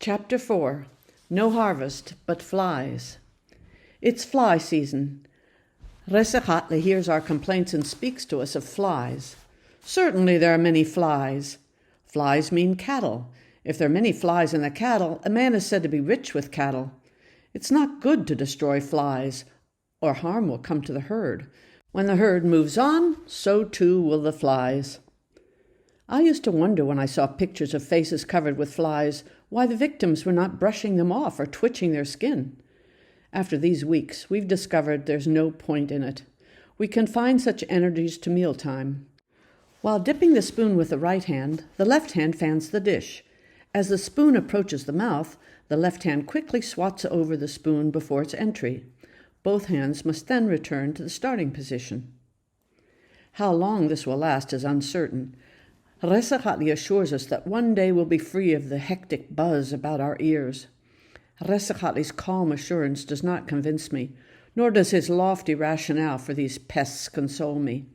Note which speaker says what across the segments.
Speaker 1: Chapter 4. No Harvest But Flies. It's fly season. Resachatli hears our complaints and speaks to us of flies. Certainly there are many flies. Flies mean cattle. If there are many flies in the cattle, a man is said to be rich with cattle. It's not good to destroy flies, or harm will come to the herd. When the herd moves on, so too will the flies. I used to wonder when I saw pictures of faces covered with flies why the victims were not brushing them off or twitching their skin. After these weeks, we've discovered there's no point in it. We confine such energies to mealtime. While dipping the spoon with the right hand, the left hand fans the dish. As the spoon approaches the mouth, the left hand quickly swats over the spoon before its entry. Both hands must then return to the starting position. How long this will last is uncertain. Resachatli assures us that one day we'll be free of the hectic buzz about our ears. Resachatli's calm assurance does not convince me, nor does his lofty rationale for these pests console me.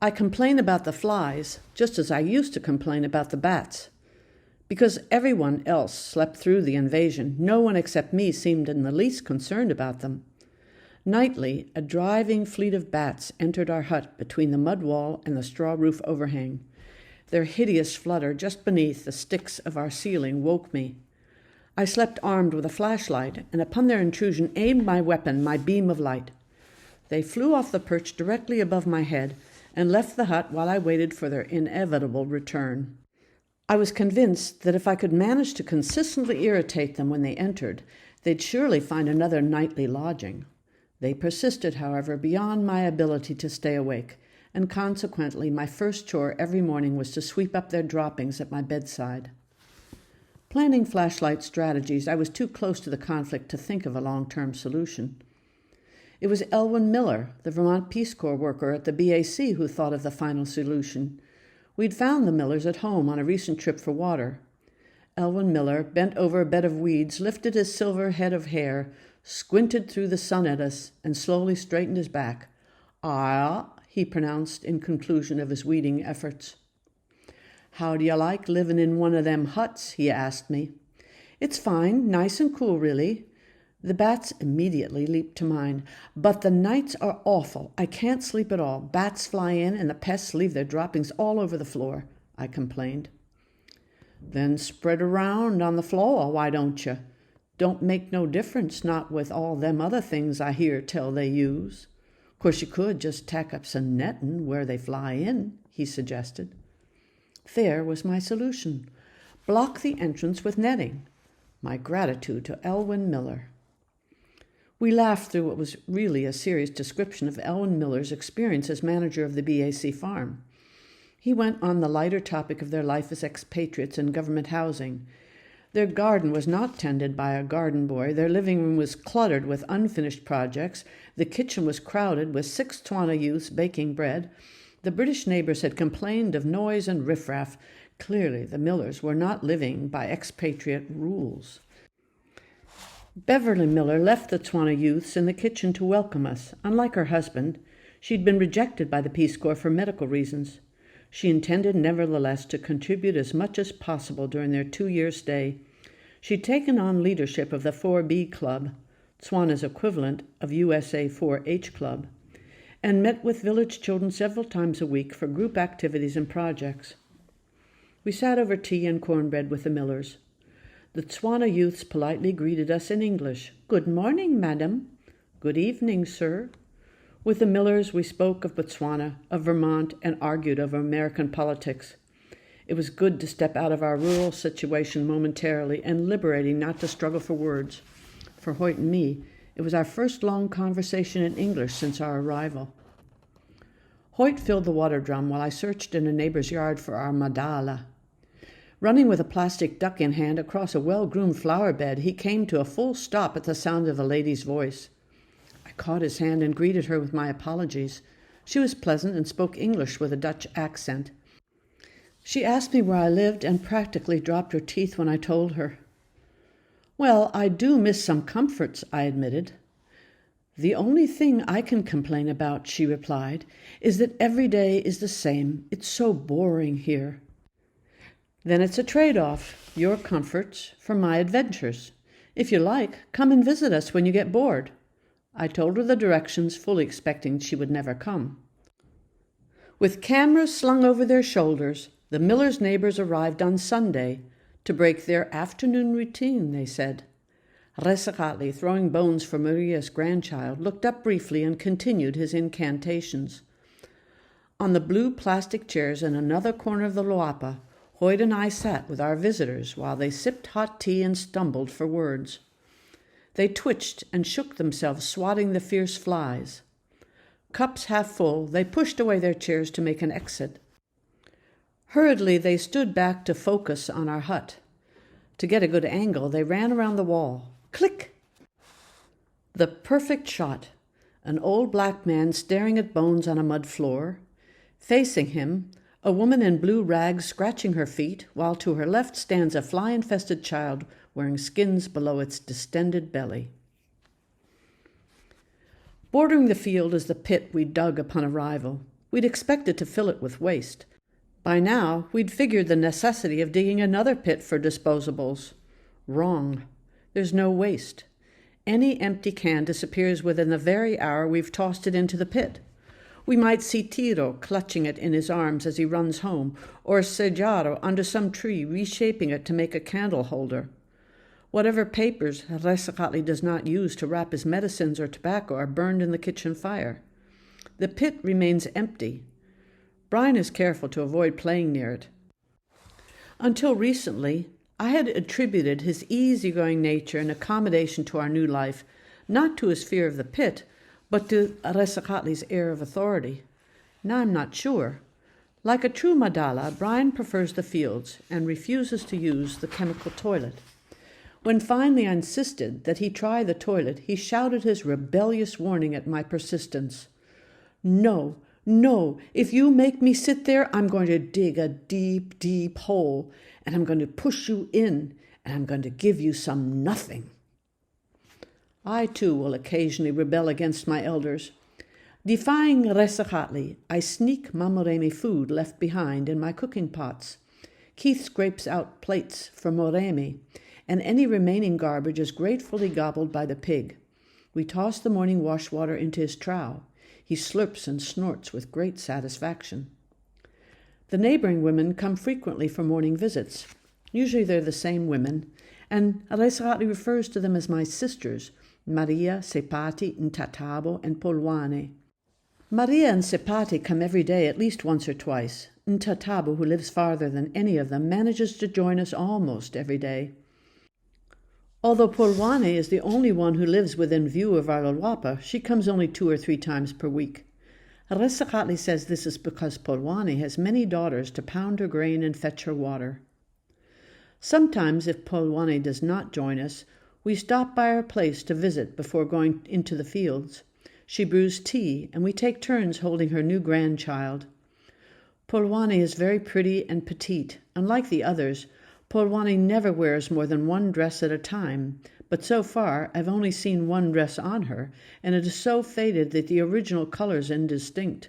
Speaker 1: I complain about the flies just as I used to complain about the bats. Because everyone else slept through the invasion, no one except me seemed in the least concerned about them. Nightly, a driving fleet of bats entered our hut between the mud wall and the straw roof overhang. Their hideous flutter just beneath the sticks of our ceiling woke me. I slept armed with a flashlight, and upon their intrusion aimed my weapon, my beam of light. They flew off the perch directly above my head and left the hut while I waited for their inevitable return. I was convinced that if I could manage to consistently irritate them when they entered, they'd surely find another nightly lodging. They persisted, however, beyond my ability to stay awake, and consequently my first chore every morning was to sweep up their droppings at my bedside. Planning flashlight strategies, I was too close to the conflict to think of a long-term solution. It was Elwyn Miller, the Vermont Peace Corps worker at the BAC, who thought of the final solution. We'd found the Millers at home on a recent trip for water. Elwyn Miller, bent over a bed of weeds, lifted his silver head of hair, squinted through the sun at us, and slowly straightened his back. "Ah," he pronounced in conclusion of his weeding efforts. "How do you like living in one of them huts?" he asked me. "It's fine, nice and cool, really." The bats immediately leaped to mind. "But the nights are awful. I can't sleep at all. Bats fly in and the pests leave their droppings all over the floor," I complained. "Then spread around on the floor, why don't you? Don't make no difference, not with all them other things I hear tell they use. Course you could just tack up some netting where they fly in," he suggested. There was my solution. Block the entrance with netting. My gratitude to Elwyn Miller. We laughed through what was really a serious description of Elwyn Miller's experience as manager of the BAC farm. He went on the lighter topic of their life as expatriates in government housing. Their garden was not tended by a garden boy. Their living room was cluttered with unfinished projects. The kitchen was crowded with 6 Tswana youths baking bread. The British neighbors had complained of noise and riffraff. Clearly, the Millers were not living by expatriate rules. Beverly Miller left the Tswana youths in the kitchen to welcome us. Unlike her husband, she'd been rejected by the Peace Corps for medical reasons. She intended, nevertheless, to contribute as much as possible during their 2-year stay. She'd taken on leadership of the 4B Club, Tswana's equivalent of USA 4H Club, and met with village children several times a week for group activities and projects. We sat over tea and cornbread with the Millers. The Tswana youths politely greeted us in English. "Good morning, madam." "Good evening, sir." With the Millers, we spoke of Botswana, of Vermont, and argued over American politics. It was good to step out of our rural situation momentarily and liberating not to struggle for words. For Hoyt and me, it was our first long conversation in English since our arrival. Hoyt filled the water drum while I searched in a neighbor's yard for our madala. Running with a plastic duck in hand across a well-groomed flower bed, he came to a full stop at the sound of a lady's voice. I caught his hand and greeted her with my apologies. She was pleasant and spoke English with a Dutch accent. She asked me where I lived and practically dropped her teeth when I told her. "Well, I do miss some comforts," I admitted. "The only thing I can complain about," she replied, "is that every day is the same. It's so boring here." Then it's a trade-off, your comforts for my adventures. If you like, come and visit us when you get bored. I told her the directions, fully expecting she would never come. With cameras slung over their shoulders, the miller's neighbors arrived on Sunday to break their afternoon routine, they said. Resacatli, throwing bones for Maria's grandchild, looked up briefly and continued his incantations. On the blue plastic chairs in another corner of the loapa, Hoyt and I sat with our visitors while they sipped hot tea and stumbled for words. They twitched and shook themselves, swatting the fierce flies. Cups half full, they pushed away their chairs to make an exit. Hurriedly, they stood back to focus on our hut. To get a good angle, they ran around the wall. Click! The perfect shot. An old black man staring at bones on a mud floor. Facing him, a woman in blue rags scratching her feet, while to her left stands a fly-infested child wearing skins below its distended belly. Bordering the field is the pit we dug upon arrival. We'd expected to fill it with waste. By now, we'd figured the necessity of digging another pit for disposables. Wrong. There's no waste. Any empty can disappears within the very hour we've tossed it into the pit. We might see Tiro clutching it in his arms as he runs home, or Sejaro under some tree reshaping it to make a candle holder. Whatever papers Resacatli does not use to wrap his medicines or tobacco are burned in the kitchen fire. The pit remains empty. Brian is careful to avoid playing near it. Until recently, I had attributed his easygoing nature and accommodation to our new life, not to his fear of the pit, but to Resacatli's air of authority. Now I'm not sure. Like a true Madala, Brian prefers the fields and refuses to use the chemical toilet. When finally I insisted that he try the toilet, he shouted his rebellious warning at my persistence. No, if you make me sit there, I'm going to dig a deep, deep hole, and I'm going to push you in, and I'm going to give you some nothing. I, too, will occasionally rebel against my elders. Defying Resacatli, I sneak Mamoremi food left behind in my cooking pots. Keith scrapes out plates for Moremi, and any remaining garbage is gratefully gobbled by the pig. We toss the morning wash water into his trough. He slurps and snorts with great satisfaction. The neighboring women come frequently for morning visits. Usually they're the same women, and Resacatli refers to them as my sisters, Maria, Sepati, Ntatabo, and Polwane. Maria and Sepati come every day at least once or twice. Ntatabo, who lives farther than any of them, manages to join us almost every day. Although Polwane is the only one who lives within view of our Lwapa, she comes only 2 or 3 times per week. Resacatli says this is because Polwane has many daughters to pound her grain and fetch her water. Sometimes, if Polwane does not join us, we stop by her place to visit before going into the fields. She brews tea, and we take turns holding her new grandchild. Polwane is very pretty and petite. Unlike the others, Polwane never wears more than one dress at a time, but so far I've only seen one dress on her, and it is so faded that the original color is indistinct.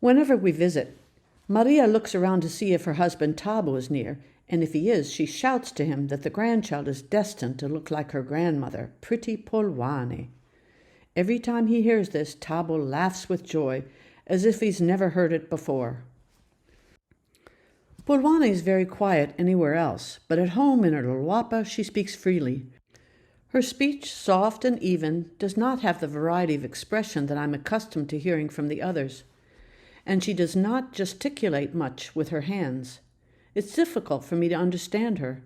Speaker 1: Whenever we visit, Maria looks around to see if her husband Tabo is near, and if he is, she shouts to him that the grandchild is destined to look like her grandmother, pretty Polwane. Every time he hears this, Tabo laughs with joy, as if he's never heard it before. Polwane is very quiet anywhere else, but at home in her Lwapa she speaks freely. Her speech, soft and even, does not have the variety of expression that I'm accustomed to hearing from the others, and she does not gesticulate much with her hands. It's difficult for me to understand her.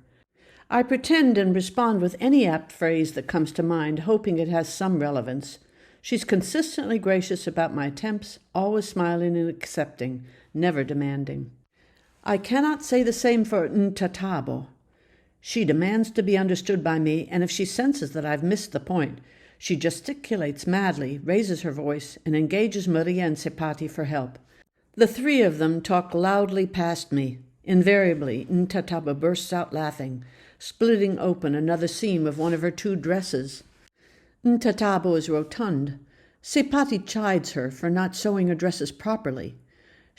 Speaker 1: I pretend and respond with any apt phrase that comes to mind, hoping it has some relevance. She's consistently gracious about my attempts, always smiling and accepting, never demanding. I cannot say the same for Ntatabo. She demands to be understood by me, and if she senses that I've missed the point, she gesticulates madly, raises her voice, and engages Maria and Sepati for help. The 3 of them talk loudly past me. Invariably, Ntatabo bursts out laughing, splitting open another seam of one of her 2 dresses. Ntatabo is rotund. Sepati chides her for not sewing her dresses properly.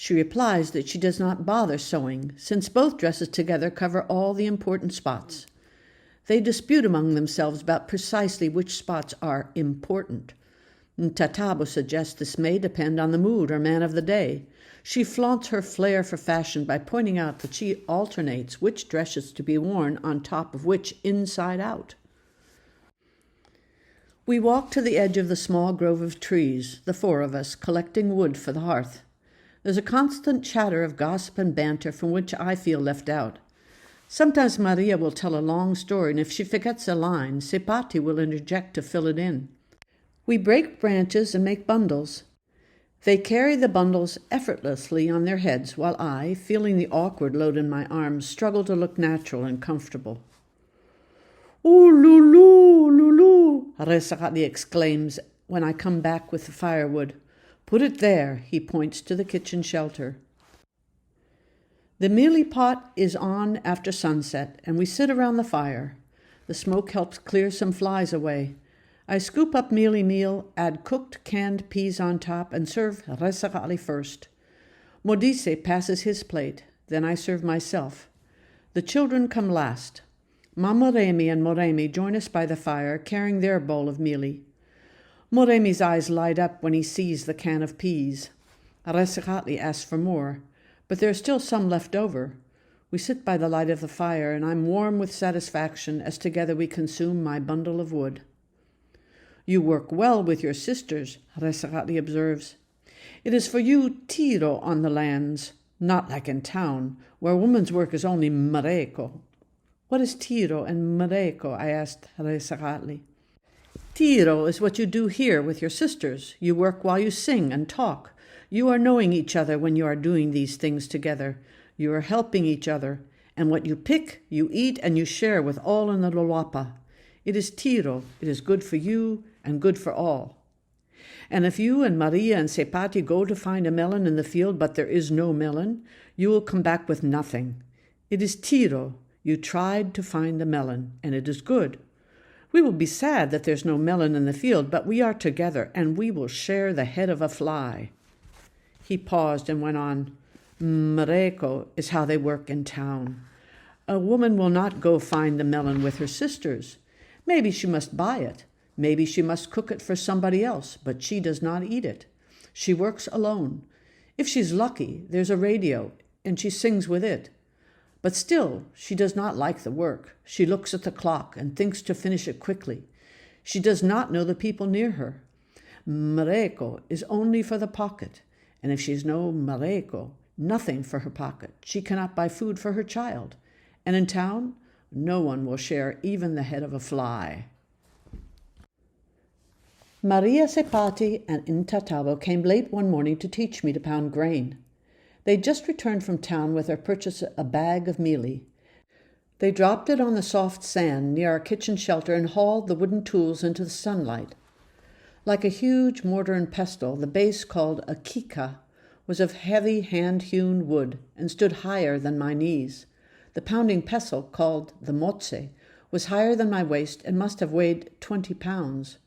Speaker 1: She replies that she does not bother sewing, since both dresses together cover all the important spots. They dispute among themselves about precisely which spots are important. Tatabo suggests this may depend on the mood or man of the day. She flaunts her flair for fashion by pointing out that she alternates which dress is to be worn on top of which inside out. We walk to the edge of the small grove of trees, the four of us, collecting wood for the hearth. There's a constant chatter of gossip and banter from which I feel left out. Sometimes Maria will tell a long story, and if she forgets a line, Sepati will interject to fill it in. We break branches and make bundles. They carry the bundles effortlessly on their heads, while I, feeling the awkward load in my arms, struggle to look natural and comfortable. "Ooh, Lulu, Lulu," Resakali exclaims when I come back with the firewood. "Put it there," he points to the kitchen shelter. The mealie pot is on after sunset, and we sit around the fire. The smoke helps clear some flies away. I scoop up mealie meal, add cooked canned peas on top, and serve Resakali first. Modise passes his plate, then I serve myself. The children come last. Mamoremi and Moremi join us by the fire, carrying their bowl of mealie. Moremi's eyes light up when he sees the can of peas. Resakali asks for more, but there is still some left over. We sit by the light of the fire, and I'm warm with satisfaction as together we consume my bundle of wood. "You work well with your sisters," Resakali observes. "It is for you tiro on the lands, not like in town, where woman's work is only mareko." "What is tiro and mareko?" I asked Resakali. "Tiro is what you do here with your sisters. You work while you sing and talk. You are knowing each other when you are doing these things together. You are helping each other, and what you pick, you eat, and you share with all in the Lolwapa. It is tiro. It is good for you and good for all. And if you and Maria and Sepati go to find a melon in the field, but there is no melon, you will come back with nothing. It is tiro. You tried to find the melon, and it is good. We will be sad that there's no melon in the field, but we are together, and we will share the head of a fly." He paused and went on, "Mareko is how they work in town. A woman will not go find the melon with her sisters. Maybe she must buy it. Maybe she must cook it for somebody else, but she does not eat it. She works alone. If she's lucky, there's a radio, and she sings with it. But still, she does not like the work. She looks at the clock and thinks to finish it quickly. She does not know the people near her. Mareko is only for the pocket, and if she has no mareko, nothing for her pocket, she cannot buy food for her child. And in town, no one will share even the head of a fly." Maria Sepati and Intatabo came late one morning to teach me to pound grain. They just returned from town with their purchase a bag of mealie. They dropped it on the soft sand near our kitchen shelter and hauled the wooden tools into the sunlight. Like a huge mortar and pestle, the base, called a kika, was of heavy hand-hewn wood and stood higher than my knees. The pounding pestle, called the motse, was higher than my waist and must have weighed 20 pounds.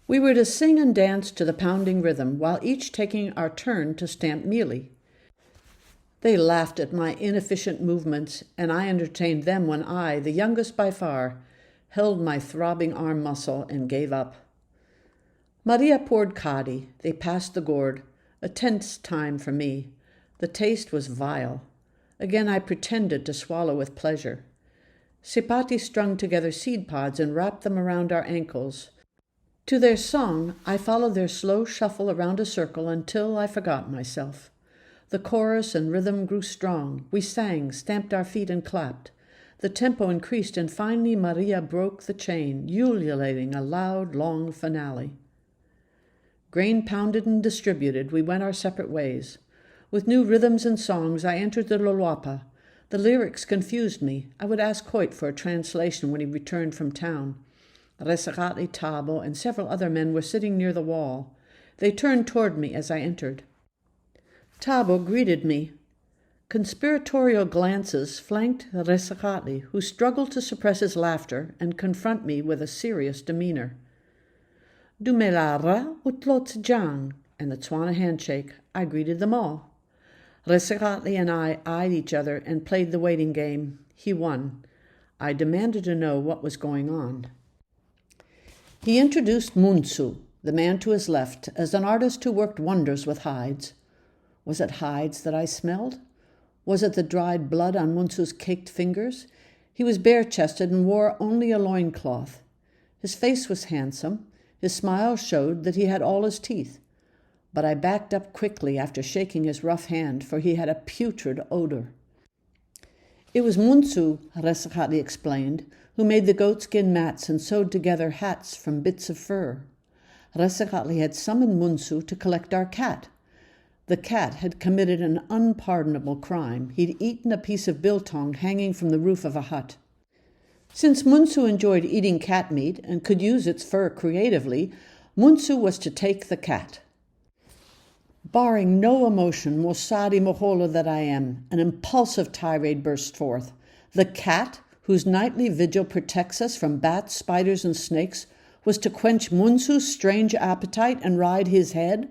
Speaker 1: We were to sing and dance to the pounding rhythm, while each taking our turn to stamp mealie. They laughed at my inefficient movements, and I entertained them when I, the youngest by far, held my throbbing arm muscle and gave up. Maria poured kadi. They passed the gourd. A tense time for me. The taste was vile. Again I pretended to swallow with pleasure. Sepati strung together seed pods and wrapped them around our ankles. To their song, I followed their slow shuffle around a circle until I forgot myself. The chorus and rhythm grew strong. We sang, stamped our feet, and clapped. The tempo increased, and finally Maria broke the chain, ululating a loud, long finale. Grain pounded and distributed, we went our separate ways. With new rhythms and songs, I entered the Lolwapa. The lyrics confused me. I would ask Hoyt for a translation when he returned from town. Resakali, Tabo, and several other men were sitting near the wall. They turned toward me as I entered. Tabo greeted me. Conspiratorial glances flanked Resakali, who struggled to suppress his laughter and confront me with a serious demeanor. Dumelara utlot jang, and the Tswana handshake. I greeted them all. Resicatli and I eyed each other and played the waiting game. He won. I demanded to know what was going on. He introduced Munsu, the man to his left, as an artist who worked wonders with hides. Was it hides that I smelled? Was it the dried blood on Munsu's caked fingers? He was bare-chested and wore only a loincloth. His face was handsome. His smile showed that he had all his teeth. But I backed up quickly after shaking his rough hand, for he had a putrid odor. It was Munsu, Resicatli explained, who made the goatskin mats and sewed together hats from bits of fur. Resicatli had summoned Munsu to collect our cat. The cat had committed an unpardonable crime. He'd eaten a piece of biltong hanging from the roof of a hut. Since Munsu enjoyed eating cat meat and could use its fur creatively, Munsu was to take the cat. Barring no emotion, Mossadi Mohola that I am, an impulsive tirade burst forth. The cat, whose nightly vigil protects us from bats, spiders, and snakes, was to quench Munsu's strange appetite and ride his head?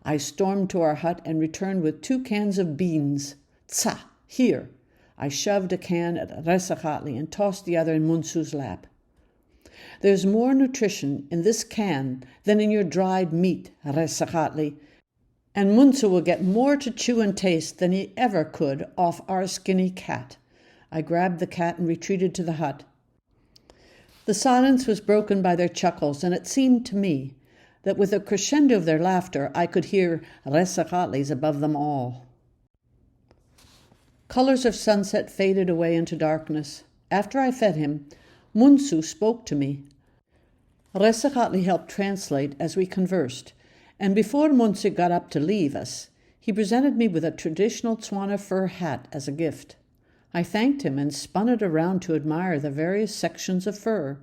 Speaker 1: I stormed to our hut and returned with 2 cans of beans. Tsa, here! I shoved a can at Resicatli and tossed the other in Munsu's lap. There's more nutrition in this can than in your dried meat, Resicatli, and Munsu will get more to chew and taste than he ever could off our skinny cat. I grabbed the cat and retreated to the hut. The silence was broken by their chuckles, and it seemed to me that with a crescendo of their laughter I could hear Resicatli's above them all. Colors of sunset faded away into darkness. After I fed him, Munsu spoke to me. Resicatli helped translate as we conversed, and before Munsu got up to leave us, he presented me with a traditional Tswana fur hat as a gift. I thanked him and spun it around to admire the various sections of fur.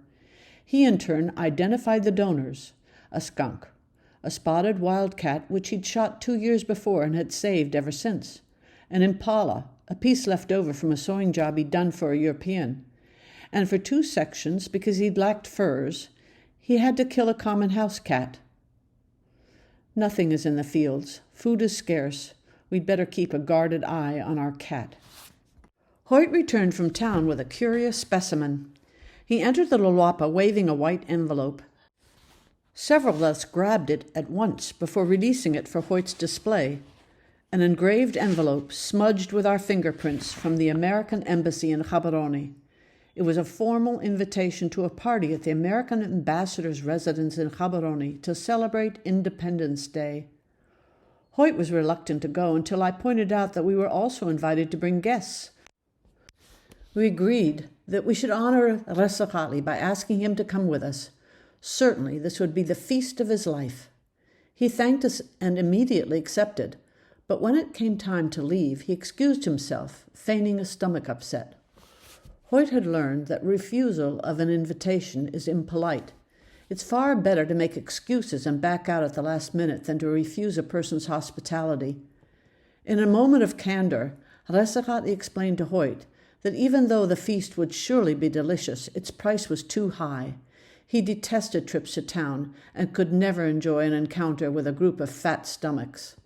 Speaker 1: He in turn identified the donors, a skunk, a spotted wildcat which he'd shot 2 years before and had saved ever since, an impala, a piece left over from a sewing job he'd done for a European, and for 2 sections, because he'd lacked furs, he had to kill a common house cat. Nothing is in the fields. Food is scarce. We'd better keep a guarded eye on our cat. Hoyt returned from town with a curious specimen. He entered the Luluapa waving a white envelope. Several of us grabbed it at once before releasing it for Hoyt's display. An engraved envelope smudged with our fingerprints from the American Embassy in Gaborone. It was a formal invitation to a party at the American ambassador's residence in Gaborone to celebrate Independence Day. Hoyt was reluctant to go until I pointed out that we were also invited to bring guests. We agreed that we should honor Resicatli by asking him to come with us. Certainly this would be the feast of his life. He thanked us and immediately accepted, but when it came time to leave, he excused himself, feigning a stomach upset. Hoyt had learned that refusal of an invitation is impolite. It's far better to make excuses and back out at the last minute than to refuse a person's hospitality. In a moment of candor, Resicatli explained to Hoyt that even though the feast would surely be delicious, its price was too high. He detested trips to town and could never enjoy an encounter with a group of fat stomachs.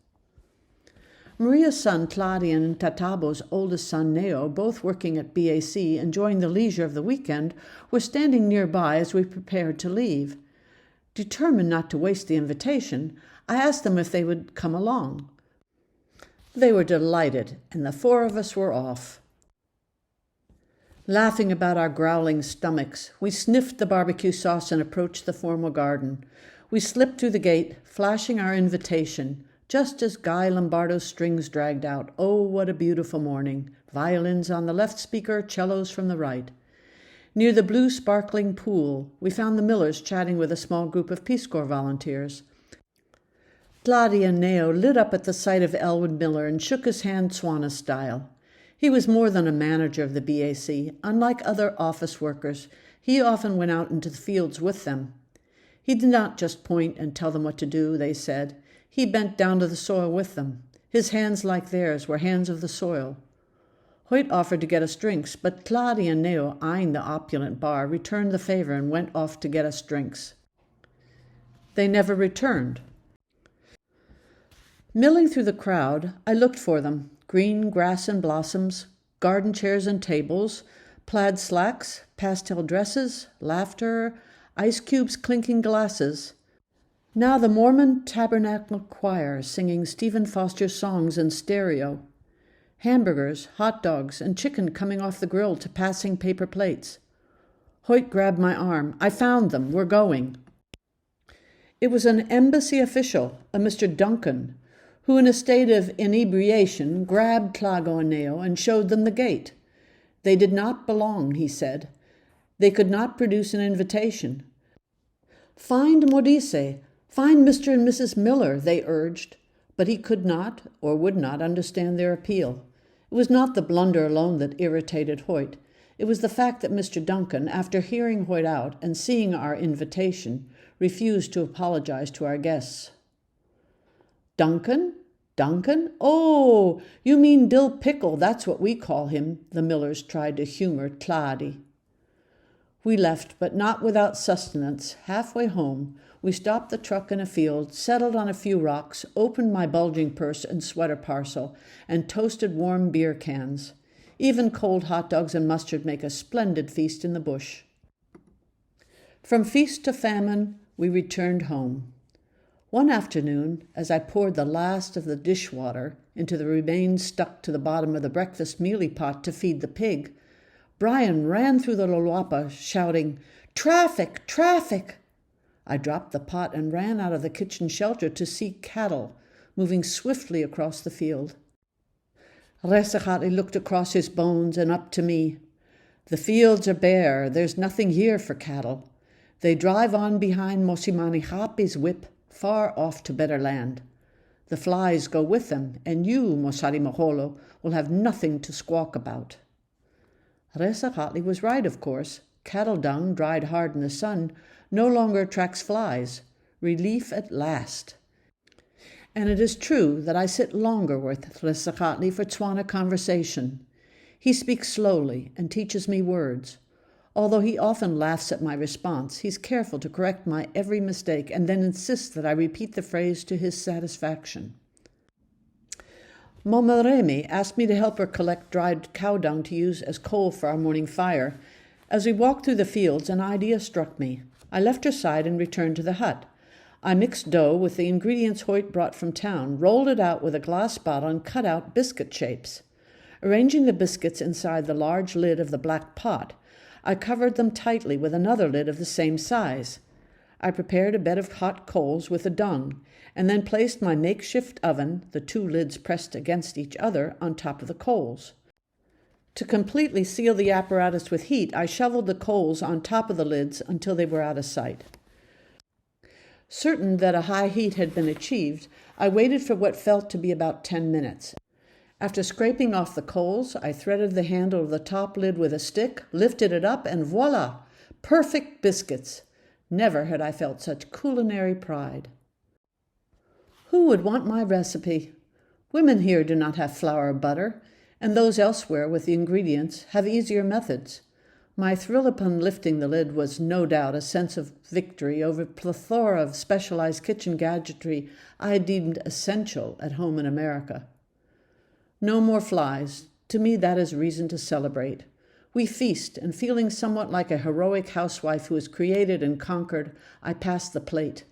Speaker 1: Maria's son Claudia and Tatabo's oldest son Neo, both working at BAC, enjoying the leisure of the weekend, were standing nearby as we prepared to leave. Determined not to waste the invitation, I asked them if they would come along. They were delighted, and the 4 of us were off. Laughing about our growling stomachs, we sniffed the barbecue sauce and approached the formal garden. We slipped through the gate, flashing our invitation, just as Guy Lombardo's strings dragged out. Oh, what a beautiful morning. Violins on the left speaker, cellos from the right. Near the blue sparkling pool, we found the Millers chatting with a small group of Peace Corps volunteers. Claudia and Neo lit up at the sight of Elwood Miller and shook his hand Tswana style. He was more than a manager of the BAC. Unlike other office workers, he often went out into the fields with them. He did not just point and tell them what to do, they said. He bent down to the soil with them. His hands, like theirs, were hands of the soil. Hoyt offered to get us drinks, but Claudia and Neo, eyeing the opulent bar, returned the favor and went off to get us drinks. They never returned. Milling through the crowd, I looked for them. Green grass and blossoms, garden chairs and tables, plaid slacks, pastel dresses, laughter, ice cubes clinking glasses. Now the Mormon Tabernacle Choir singing Stephen Foster's songs in stereo. Hamburgers, hot dogs, and chicken coming off the grill to passing paper plates. Hoyt grabbed my arm. "I found them. We're going." It was an embassy official, a Mr. Duncan, who in a state of inebriation grabbed Tlago and Neo and showed them the gate. They did not belong, he said. They could not produce an invitation. "Find Modice, find Mr. and Mrs. Miller," they urged, but he could not or would not understand their appeal. It was not the blunder alone that irritated Hoyt. It was the fact that Mr. Duncan, after hearing Hoyt out and seeing our invitation, refused to apologize to our guests. "Duncan? Duncan? Oh, you mean Dill Pickle, that's what we call him," the Millers tried to humor Tladi. We left, but not without sustenance. Halfway home, we stopped the truck in a field, settled on a few rocks, opened my bulging purse and sweater parcel, and toasted warm beer cans. Even cold hot dogs and mustard make a splendid feast in the bush. From feast to famine, we returned home. One afternoon, as I poured the last of the dishwater into the remains stuck to the bottom of the breakfast mealie pot to feed the pig, Brian ran through the Loluapa shouting, "Traffic! Traffic!" I dropped the pot and ran out of the kitchen shelter to see cattle moving swiftly across the field. Resachatli looked across his bones and up to me. "The fields are bare. There's nothing here for cattle. They drive on behind Mosimani Hapi's whip, far off to better land. The flies go with them, and you, Mosari Maholo, will have nothing to squawk about." Resachatli was right, of course. Cattle dung, dried hard in the sun, no longer attracts flies. Relief at last. And it is true that I sit longer with Resachatli for Tswana conversation. He speaks slowly and teaches me words. Although he often laughs at my response, he's careful to correct my every mistake and then insists that I repeat the phrase to his satisfaction. Momaremi asked me to help her collect dried cow dung to use as coal for our morning fire. As we walked through the fields, an idea struck me. I left her side and returned to the hut. I mixed dough with the ingredients Hoyt brought from town, rolled it out with a glass bottle, and cut out biscuit shapes. Arranging the biscuits inside the large lid of the black pot, I covered them tightly with another lid of the same size. I prepared a bed of hot coals with the dung, and then placed my makeshift oven, the two lids pressed against each other, on top of the coals. To completely seal the apparatus with heat, I shoveled the coals on top of the lids until they were out of sight. Certain that a high heat had been achieved, I waited for what felt to be about 10 minutes. After scraping off the coals, I threaded the handle of the top lid with a stick, lifted it up, and voila! Perfect biscuits! Never had I felt such culinary pride. Who would want my recipe? Women here do not have flour or butter, and those elsewhere with the ingredients have easier methods. My thrill upon lifting the lid was no doubt a sense of victory over a plethora of specialized kitchen gadgetry I had deemed essential at home in America. No more flies. To me, that is reason to celebrate. We feast, and feeling somewhat like a heroic housewife who has created and conquered, I pass the plate.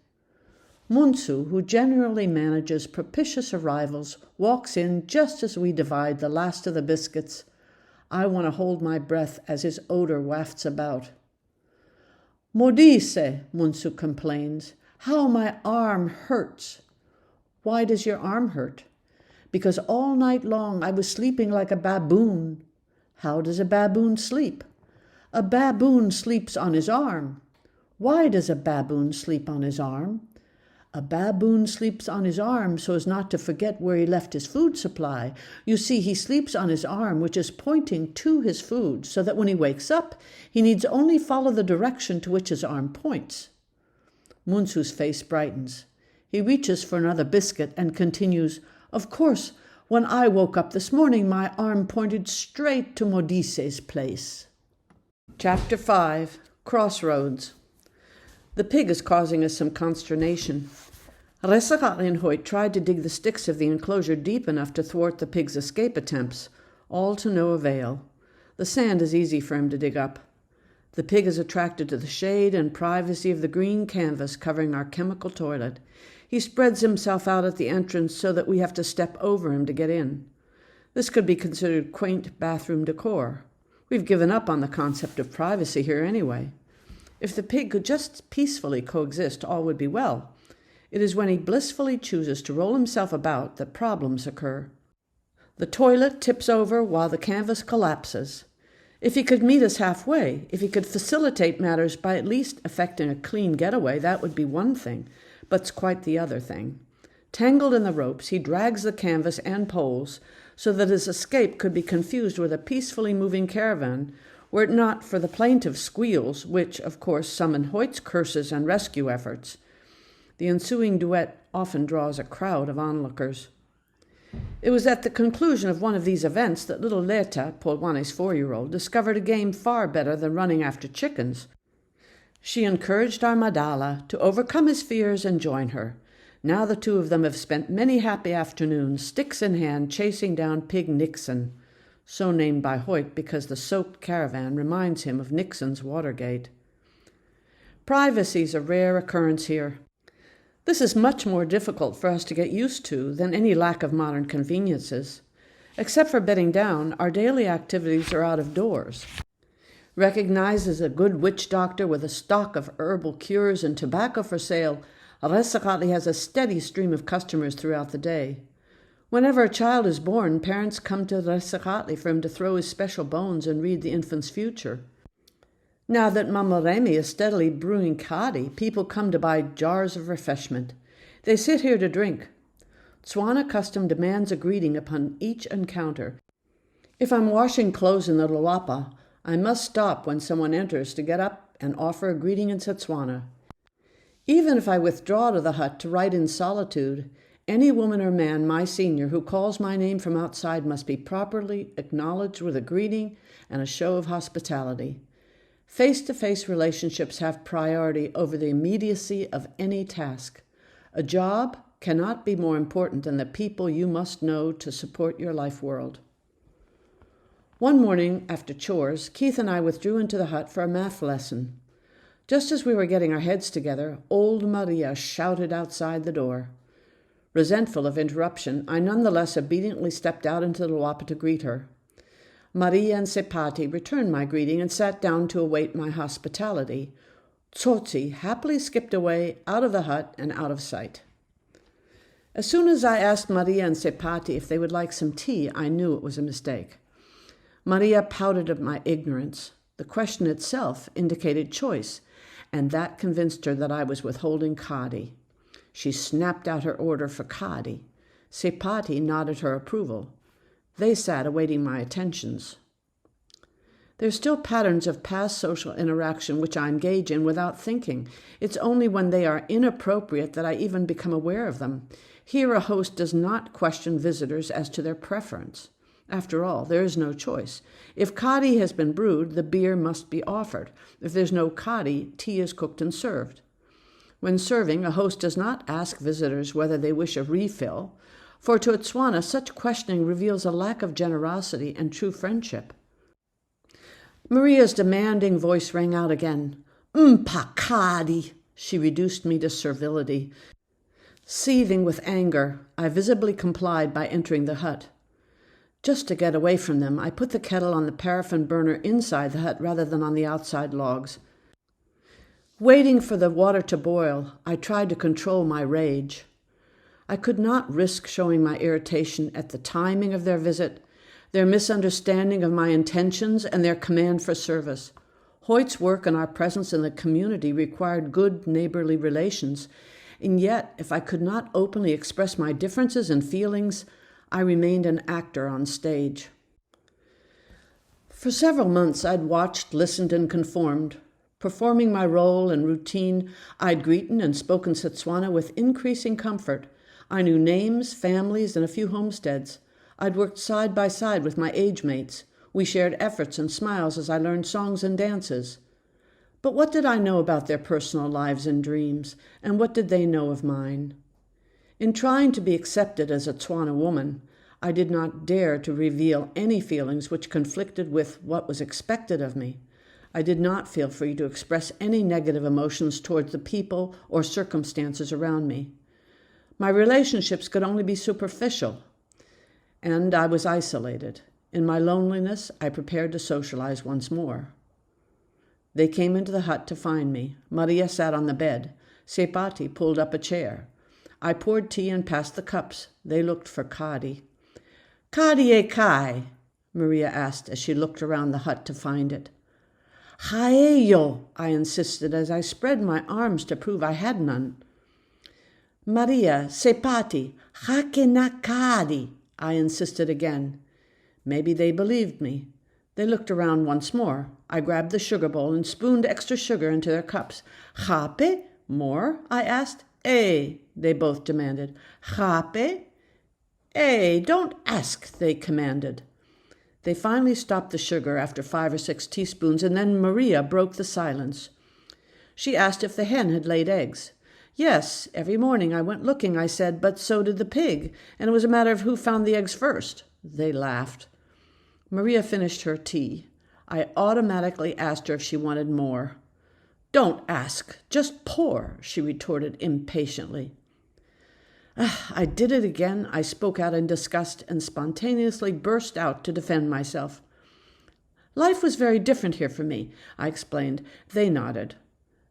Speaker 1: Munsu, who generally manages propitious arrivals, walks in just as we divide the last of the biscuits. I want to hold my breath as his odor wafts about. "Modise," Munsu complains, "how my arm hurts." "Why does your arm hurt?" "Because all night long I was sleeping like a baboon." "How does a baboon sleep?" "A baboon sleeps on his arm." "Why does a baboon sleep on his arm?" "A baboon sleeps on his arm so as not to forget where he left his food supply. You see, he sleeps on his arm, which is pointing to his food, so that when he wakes up, he needs only follow the direction to which his arm points." Munsu's face brightens. He reaches for another biscuit and continues, "Of course, when I woke up this morning, my arm pointed straight to Modise's place." Chapter 5. Crossroads. The pig is causing us some consternation. Resakatli and Hoyt tried to dig the sticks of the enclosure deep enough to thwart the pig's escape attempts, all to no avail. The sand is easy for him to dig up. The pig is attracted to the shade and privacy of the green canvas covering our chemical toilet. He spreads himself out at the entrance so that we have to step over him to get in. This could be considered quaint bathroom decor. We've given up on the concept of privacy here anyway. If the pig could just peacefully coexist, all would be well. It is when he blissfully chooses to roll himself about that problems occur. The toilet tips over while the canvas collapses. If he could meet us halfway, if he could facilitate matters by at least effecting a clean getaway, that would be one thing, but it's quite the other thing. Tangled in the ropes, he drags the canvas and poles so that his escape could be confused with a peacefully moving caravan, were it not for the plaintive squeals, which, of course, summon Hoyt's curses and rescue efforts. The ensuing duet often draws a crowd of onlookers. It was at the conclusion of one of these events that little Leta, Polwane's 4-year-old, discovered a game far better than running after chickens. She encouraged our Madala to overcome his fears and join her. Now the two of them have spent many happy afternoons, sticks in hand, chasing down Pig Nixon, so named by Hoyt because the soaked caravan reminds him of Nixon's Watergate. Privacy is a rare occurrence here. This is much more difficult for us to get used to than any lack of modern conveniences. Except for bedding down, our daily activities are out of doors. Recognized as a good witch doctor with a stock of herbal cures and tobacco for sale, Resakatli has a steady stream of customers throughout the day. Whenever a child is born, parents come to Resakatli for him to throw his special bones and read the infant's future. Now that Mama Remy is steadily brewing kadi, people come to buy jars of refreshment. They sit here to drink. Tswana custom demands a greeting upon each encounter. If I'm washing clothes in the Luapa, I must stop when someone enters to get up and offer a greeting in Setswana. Even if I withdraw to the hut to write in solitude, any woman or man, my senior, who calls my name from outside must be properly acknowledged with a greeting and a show of hospitality. Face-to-face relationships have priority over the immediacy of any task. A job cannot be more important than the people you must know to support your life world. One morning after chores, Keith and I withdrew into the hut for a math lesson. Just as we were getting our heads together, old Maria shouted outside the door. Resentful of interruption, I nonetheless obediently stepped out into the Luapa to greet her. Maria and Sepati returned my greeting and sat down to await my hospitality. Tsotsi happily skipped away out of the hut and out of sight. As soon as I asked Maria and Sepati if they would like some tea, I knew it was a mistake. Maria pouted at my ignorance. The question itself indicated choice, and that convinced her that I was withholding kadi. She snapped out her order for kadi. Sepati nodded her approval. They sat awaiting my attentions. There are still patterns of past social interaction which I engage in without thinking. It's only when they are inappropriate that I even become aware of them. Here a host does not question visitors as to their preference. After all, there is no choice. If kadi has been brewed, the beer must be offered. If there's no kadi, tea is cooked and served. When serving, a host does not ask visitors whether they wish a refill, for to a Tswana such questioning reveals a lack of generosity and true friendship. Maria's demanding voice rang out again. Kadi! She reduced me to servility. Seething with anger, I visibly complied by entering the hut. Just to get away from them, I put the kettle on the paraffin burner inside the hut rather than on the outside logs. Waiting for the water to boil, I tried to control my rage. I could not risk showing my irritation at the timing of their visit, their misunderstanding of my intentions, and their command for service. Hoyt's work and our presence in the community required good neighborly relations, and yet, if I could not openly express my differences and feelings, I remained an actor on stage. For several months I'd watched, listened, and conformed. Performing my role and routine, I'd greeted and spoken Setswana with increasing comfort. I knew names, families, and a few homesteads. I'd worked side by side with my age mates. We shared efforts and smiles as I learned songs and dances. But what did I know about their personal lives and dreams, and what did they know of mine? In trying to be accepted as a Tswana woman, I did not dare to reveal any feelings which conflicted with what was expected of me. I did not feel free to express any negative emotions towards the people or circumstances around me. My relationships could only be superficial, and I was isolated. In my loneliness, I prepared to socialize once more. They came into the hut to find me. Maria sat on the bed. Sepati pulled up a chair. I poured tea and passed the cups. They looked for Kadi. "Kadi e kai?" Maria asked as she looked around the hut to find it. "Haeyo," I insisted as I spread my arms to prove I had none. "Maria, Sepati, hake na Kadi," I insisted again. Maybe they believed me. They looked around once more. I grabbed the sugar bowl and spooned extra sugar into their cups. "Hape? More?" I asked. "Eh," they both demanded. "Hape?" "Eh, don't ask," they commanded. They finally stopped the sugar after 5 or 6 teaspoons, and then Maria broke the silence. She asked if the hen had laid eggs. "Yes, every morning I went looking," I said, "but so did the pig, and it was a matter of who found the eggs first." They laughed. Maria finished her tea. I automatically asked her if she wanted more. "Don't ask, just pour," she retorted impatiently. I did it again. I spoke out in disgust and spontaneously burst out to defend myself. "Life was very different here for me," I explained. They nodded.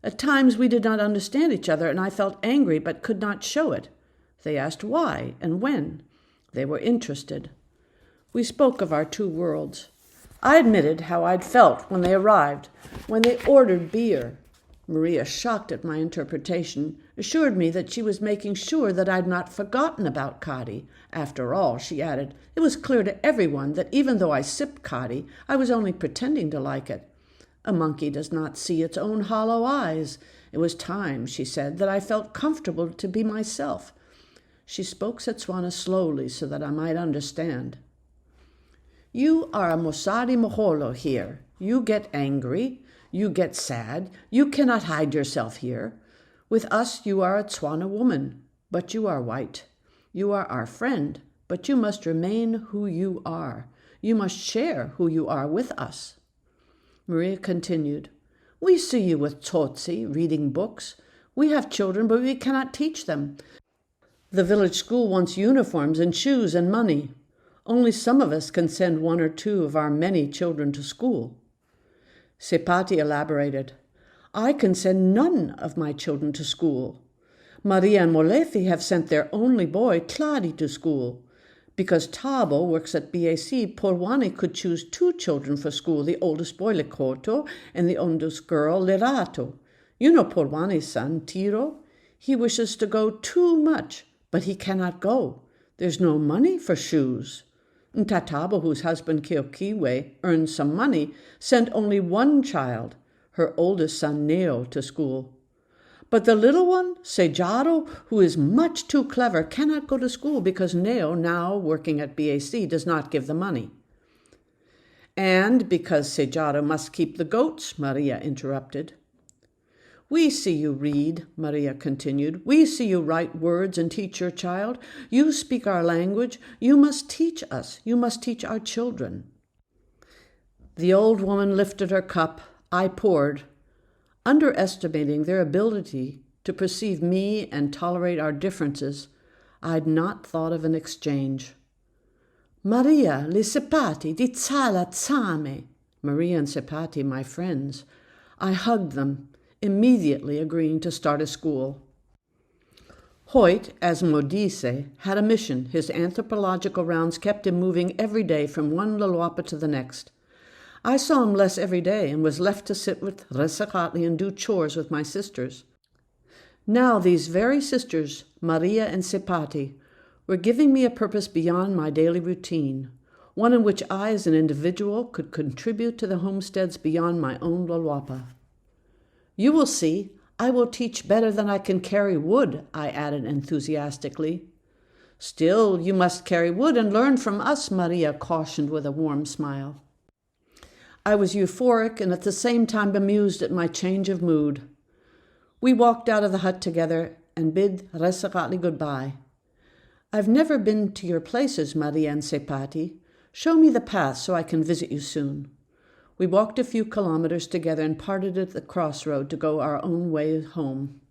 Speaker 1: At times we did not understand each other, and I felt angry but could not show it. They asked why and when. They were interested. We spoke of our two worlds. I admitted how I'd felt when they arrived, when they ordered beer. Maria, shocked at my interpretation, assured me that she was making sure that I'd not forgotten about Kadi. After all, she added, it was clear to everyone that even though I sipped Kadi, I was only pretending to like it. A monkey does not see its own hollow eyes. It was time, she said, that I felt comfortable to be myself. She spoke Setswana slowly so that I might understand. "You are a Mosadi Moholo here. You get angry. You get sad. You cannot hide yourself here. With us you are a Tswana woman, but you are white. You are our friend, but you must remain who you are. You must share who you are with us." Maria continued, "We see you with Tsotsi reading books. We have children, but we cannot teach them. The village school wants uniforms and shoes and money. Only some of us can send 1 or 2 of our many children to school." Sepati elaborated, "I can send none of my children to school. Maria and Molefi have sent their only boy, Tladi, to school. Because Tabo works at BAC, Porwani could choose 2 children for school, the oldest boy, Lekoto, and the oldest girl, Lerato. You know Porwani's son, Tiro? He wishes to go too much, but he cannot go. There's no money for shoes. Ntatabo, whose husband Keokiwe earns some money, sent only 1 child, her oldest son Neo, to school. But the little one, Sejaro, who is much too clever, cannot go to school because Neo, now working at BAC, does not give the money." "And because Sejaro must keep the goats," Maria interrupted. "We see you read," Maria continued. "We see you write words and teach your child. You speak our language. You must teach us. You must teach our children." The old woman lifted her cup. I poured. Underestimating their ability to perceive me and tolerate our differences, I'd not thought of an exchange. "Maria, li Sepati, di Tsala Tsame." Maria and Sepati, my friends. I hugged them, immediately agreeing to start a school. Hoyt, as Modise, had a mission. His anthropological rounds kept him moving every day from one Luluapa to the next. I saw him less every day and was left to sit with Resakatli and do chores with my sisters. Now these very sisters, Maria and Sepati, were giving me a purpose beyond my daily routine, one in which I as an individual could contribute to the homesteads beyond my own Luluapa. "You will see, I will teach better than I can carry wood," I added enthusiastically. "Still, you must carry wood and learn from us," Maria cautioned with a warm smile. I was euphoric and at the same time bemused at my change of mood. We walked out of the hut together and bid Resakatli goodbye. I've never been to your places, Maria and Sepati. Show me the path so I can visit you soon. We walked a few kilometers together and parted at the crossroad to go our own way home.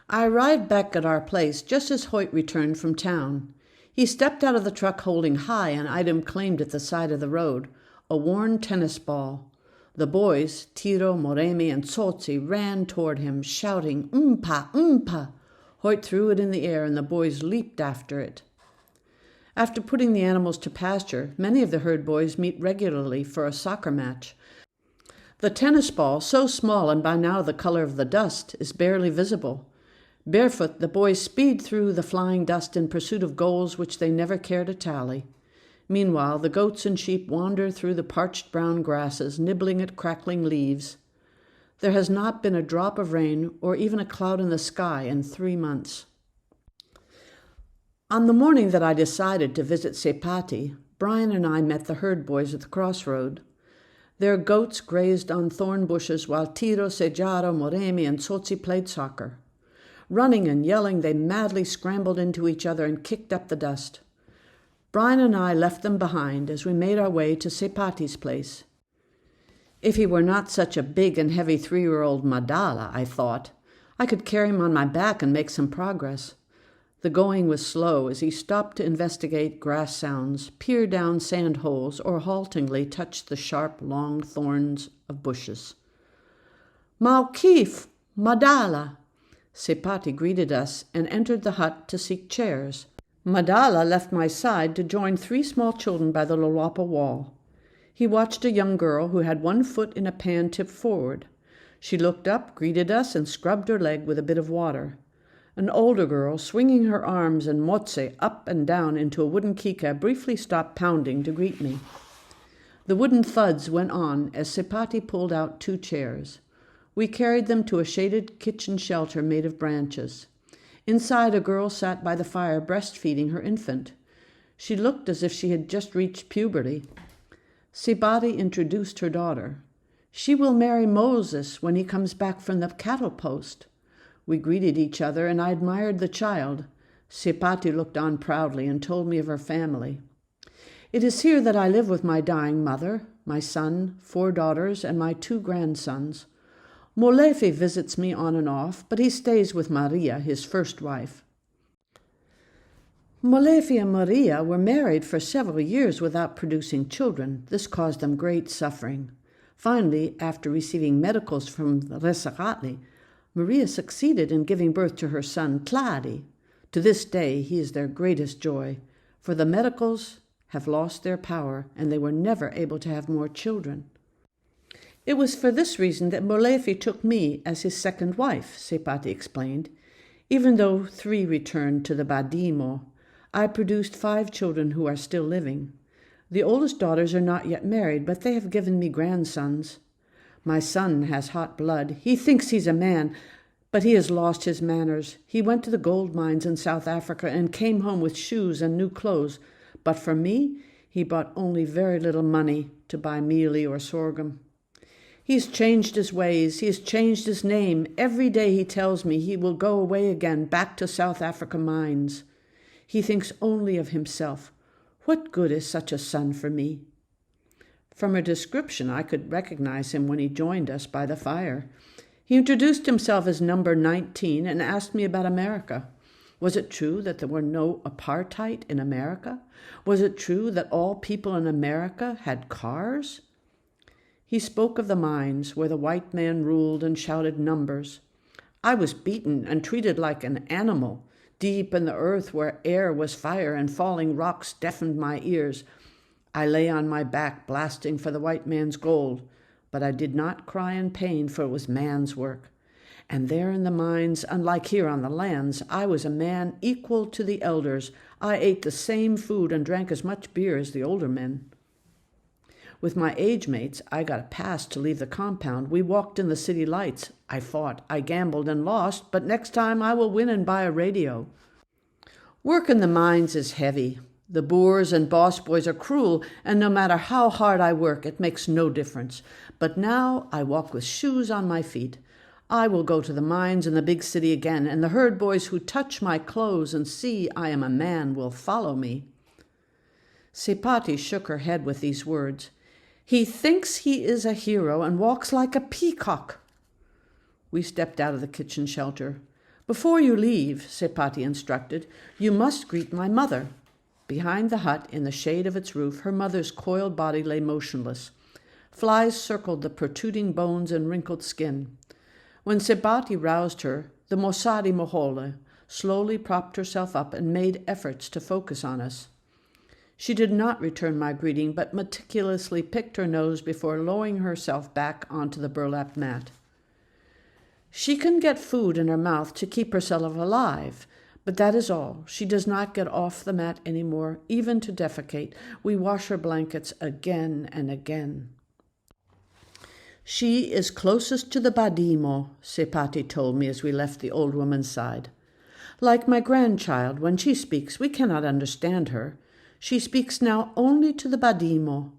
Speaker 1: I arrived back at our place just as Hoyt returned from town. He stepped out of the truck holding high an item claimed at the side of the road, a worn tennis ball. The boys, Tiro, Moremi, and Tsotsi, ran toward him, shouting, "Umpa, umpa!" Hoyt threw it in the air, and the boys leaped after it. After putting the animals to pasture, many of the herd boys meet regularly for a soccer match. The tennis ball, so small and by now the color of the dust, is barely visible. Barefoot, the boys speed through the flying dust in pursuit of goals which they never care to tally. Meanwhile, the goats and sheep wander through the parched brown grasses, nibbling at crackling leaves. There has not been a drop of rain or even a cloud in the sky in 3 months. On the morning that I decided to visit Sepati, Brian and I met the herd boys at the crossroad. Their goats grazed on thorn bushes while Tiro, Sejaro, Moremi, and Tsotsi played soccer. Running and yelling, they madly scrambled into each other and kicked up the dust. Brian and I left them behind as we made our way to Sepati's place. If he were not such a big and heavy 3-year-old Madala, I thought, I could carry him on my back and make some progress. The going was slow as he stopped to investigate grass sounds, peer down sand holes, or haltingly touched the sharp, long thorns of bushes. "Maukif, Madala!" Sepati greeted us and entered the hut to seek chairs. Madala left my side to join 3 small children by the Lolapa wall. He watched a young girl who had 1 foot in a pan tipped forward. She looked up, greeted us, and scrubbed her leg with a bit of water. An older girl, swinging her arms and motse up and down into a wooden kika, briefly stopped pounding to greet me. The wooden thuds went on as Sepati pulled out 2 chairs. We carried them to a shaded kitchen shelter made of branches. Inside, a girl sat by the fire breastfeeding her infant. She looked as if she had just reached puberty. Sepati introduced her daughter. "She will marry Moses when he comes back from the cattle post." We greeted each other, and I admired the child. Sepati looked on proudly and told me of her family. "It is here that I live with my dying mother, my son, 4 daughters, and my 2 grandsons. Molefe visits me on and off, but he stays with Maria, his first wife." Molefe and Maria were married for several years without producing children. This caused them great suffering. Finally, after receiving medicals from Resakatli, Maria succeeded in giving birth to her son, Tladi. To this day, he is their greatest joy, for the medicals have lost their power, and they were never able to have more children. "It was for this reason that Molefe took me as his second wife," Sepati explained. "Even though 3 returned to the Badimo, I produced 5 children who are still living. The oldest daughters are not yet married, but they have given me grandsons. My son has hot blood. He thinks he's a man, but he has lost his manners. He went to the gold mines in South Africa and came home with shoes and new clothes. But for me, he brought only very little money to buy mealie or sorghum. He has changed his ways. He has changed his name. Every day he tells me he will go away again, back to South Africa mines. He thinks only of himself. What good is such a son for me?" From her description, I could recognize him when he joined us by the fire. He introduced himself as number 19 and asked me about America. Was it true that there were no apartheid in America? Was it true that all people in America had cars? He spoke of the mines where the white man ruled and shouted numbers. I was beaten and treated like an animal. Deep in the earth where air was fire and falling rocks deafened my ears. I lay on my back blasting for the white man's gold, but I did not cry in pain, for it was man's work. And there in the mines, unlike here on the lands, I was a man equal to the elders. I ate the same food and drank as much beer as the older men. With my age mates, I got a pass to leave the compound. We walked in the city lights. I fought, I gambled and lost, but next time I will win and buy a radio. Work in the mines is heavy. The Boers and boss boys are cruel, and no matter how hard I work, it makes no difference. But now I walk with shoes on my feet. I will go to the mines in the big city again, and the herd boys who touch my clothes and see I am a man will follow me." Sepati shook her head with these words. "He thinks he is a hero and walks like a peacock." We stepped out of the kitchen shelter. "Before you leave," Sepati instructed, "you must greet my mother." Behind the hut, in the shade of its roof, her mother's coiled body lay motionless. Flies circled the protruding bones and wrinkled skin. When Sepati roused her, the Mosadi Mohole slowly propped herself up and made efforts to focus on us. She did not return my greeting, but meticulously picked her nose before lowering herself back onto the burlap mat. "She can get food in her mouth to keep herself alive, but that is all. She does not get off the mat anymore, even to defecate. We wash her blankets again and again." "She is closest to the Badimo," Sepati told me as we left the old woman's side. "Like my grandchild, when she speaks, we cannot understand her. She speaks now only to the Badimo."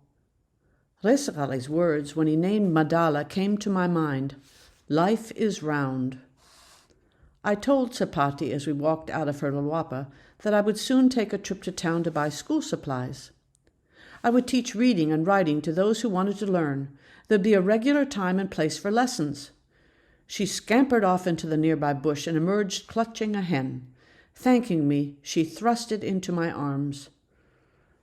Speaker 1: Resagale's words, when he named Madala, came to my mind. Life is round. I told Sepati as we walked out of her lulwapa that I would soon take a trip to town to buy school supplies. I would teach reading and writing to those who wanted to learn. There'd be a regular time and place for lessons. She scampered off into the nearby bush and emerged clutching a hen. Thanking me, she thrust it into my arms.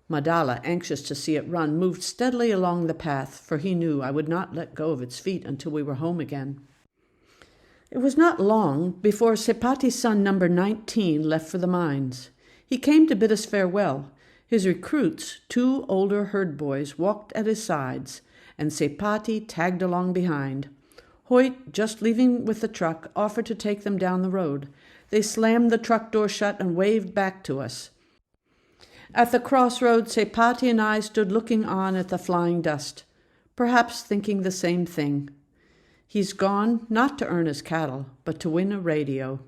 Speaker 1: Madala, anxious to see it run, moved steadily along the path, for he knew I would not let go of its feet until we were home again. It was not long before Sepati's son, number 19, left for the mines. He came to bid us farewell. His recruits, 2 older herd boys, walked at his sides, and Sepati tagged along behind. Hoyt, just leaving with the truck, offered to take them down the road. They slammed the truck door shut and waved back to us. At the crossroads, Sepati and I stood looking on at the flying dust, perhaps thinking the same thing. He's gone, not to earn his cattle, but to win a radio.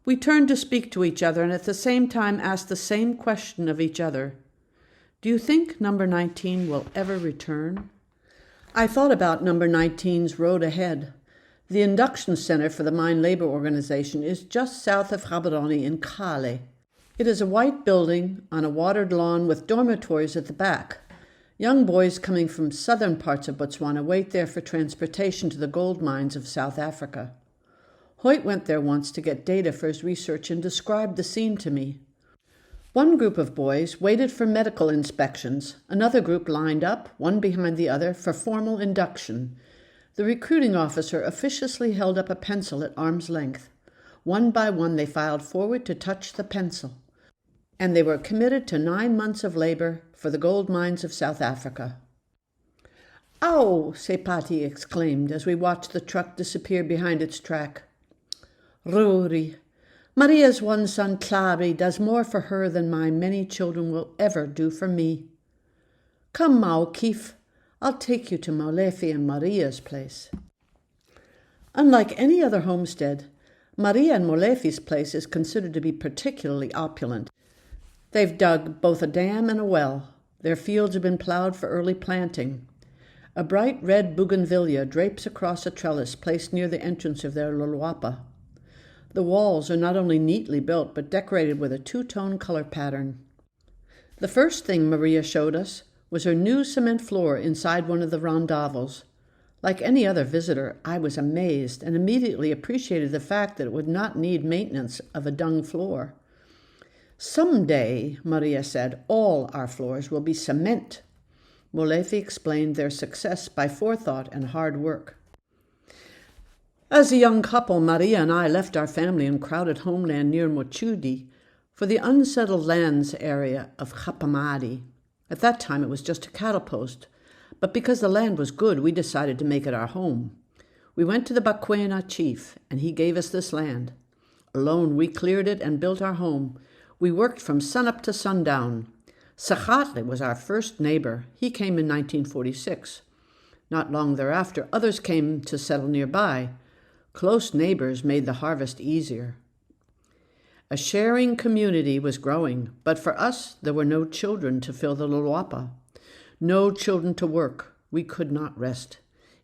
Speaker 1: We turned to speak to each other and at the same time asked the same question of each other. Do you think number 19 will ever return? I thought about number 19's road ahead. The induction center for the Mine Labor Organization is just south of Gaborone in Kale. It is a white building on a watered lawn with dormitories at the back. Young boys coming from southern parts of Botswana wait there for transportation to the gold mines of South Africa. Hoyt went there once to get data for his research and described the scene to me. One group of boys waited for medical inspections. Another group lined up, one behind the other, for formal induction. The recruiting officer officiously held up a pencil at arm's length. One by one they filed forward to touch the pencil. And they were committed to 9 months of labor for the gold mines of South Africa. "Ow!" Sepati exclaimed as we watched the truck disappear behind its track. "Rory, Maria's one son, Clary, does more for her than my many children will ever do for me. Come, Ma O'Keefe, I'll take you to Molefi and Maria's place." Unlike any other homestead, Maria and Molefi's place is considered to be particularly opulent. They've dug both a dam and a well. Their fields have been plowed for early planting. A bright red bougainvillea drapes across a trellis placed near the entrance of their lulwapa. The walls are not only neatly built, but decorated with a 2-tone color pattern. The first thing Maria showed us was her new cement floor inside one of the rondavels. Like any other visitor, I was amazed and immediately appreciated the fact that it would not need maintenance of a dung floor. "Someday," Maria said, "all our floors will be cement." Molefi explained their success by forethought and hard work. As a young couple, Maria and I left our family and crowded homeland near Mochudi for the unsettled lands area of Khapamadi. At that time, it was just a cattle post, but because the land was good, we decided to make it our home. We went to the Bakwena chief, and he gave us this land. Alone, we cleared it and built our home. We worked from sunup to sundown. Sakhatle was our first neighbor. He came in 1946. Not long thereafter, others came to settle nearby. Close neighbors made the harvest easier. A sharing community was growing, but for us, there were no children to fill the lulwapa. No children to work. We could not rest.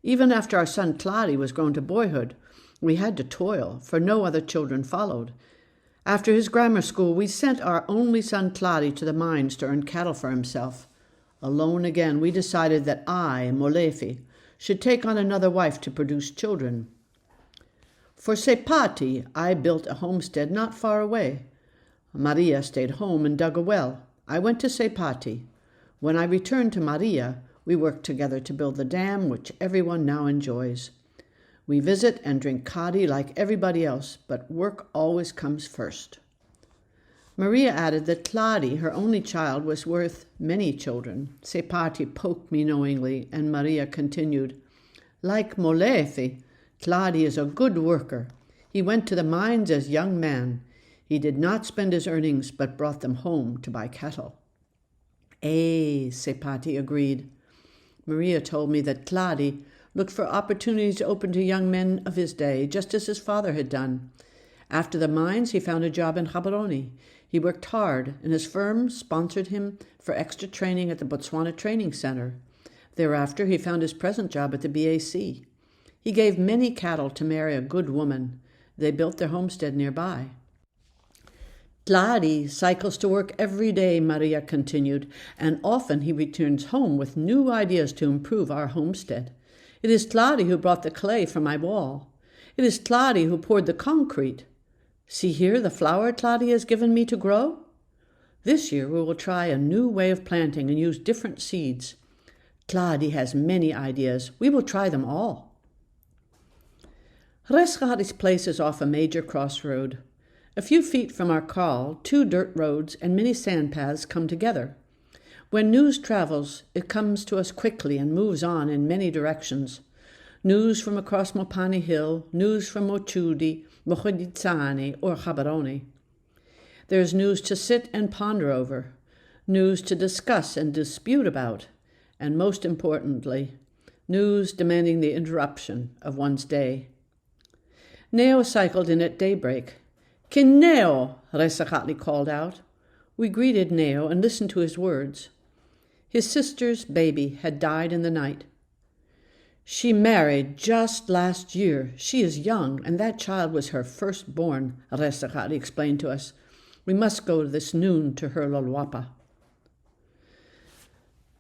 Speaker 1: Even after our son Claude was grown to boyhood, we had to toil, for no other children followed. After his grammar school, we sent our only son Claude to the mines to earn cattle for himself. Alone again, we decided that I, Molefi, should take on another wife to produce children. For Sepati, I built a homestead not far away. Maria stayed home and dug a well. I went to Sepati. When I returned to Maria, we worked together to build the dam which everyone now enjoys. We visit and drink kadi like everybody else, but work always comes first. Maria added that Claude, her only child, was worth many children. Sepati poked me knowingly, and Maria continued, like Molefi, Claude is a good worker. He went to the mines as young man. He did not spend his earnings, but brought them home to buy cattle. Sepati agreed. Maria told me that Claude looked for opportunities open to young men of his day, just as his father had done. After the mines, he found a job in Gaborone. He worked hard, and his firm sponsored him for extra training at the Botswana Training Center. Thereafter, he found his present job at the BAC. He gave many cattle to marry a good woman. They built their homestead nearby. Claude cycles to work every day, Maria continued, and often he returns home with new ideas to improve our homestead. It is Claude who brought the clay for my wall. It is Claude who poured the concrete. See here the flower Claude has given me to grow? This year we will try a new way of planting and use different seeds. Claude has many ideas. We will try them all. Resgati's place is off a major crossroad. A few feet from our kraal, 2 dirt roads and many sand paths come together. When news travels, it comes to us quickly and moves on in many directions. News from across Mopani Hill, news from Mochudi, Mogoditsane, or Gaborone. There is news to sit and ponder over, news to discuss and dispute about, and most importantly, news demanding the interruption of one's day. Neo cycled in at daybreak. Kin Neo, Resakatli called out. We greeted Neo and listened to his words. His sister's baby had died in the night. She married just last year. She is young, and that child was her firstborn, Resakatli explained to us. We must go this noon to her lolwapa.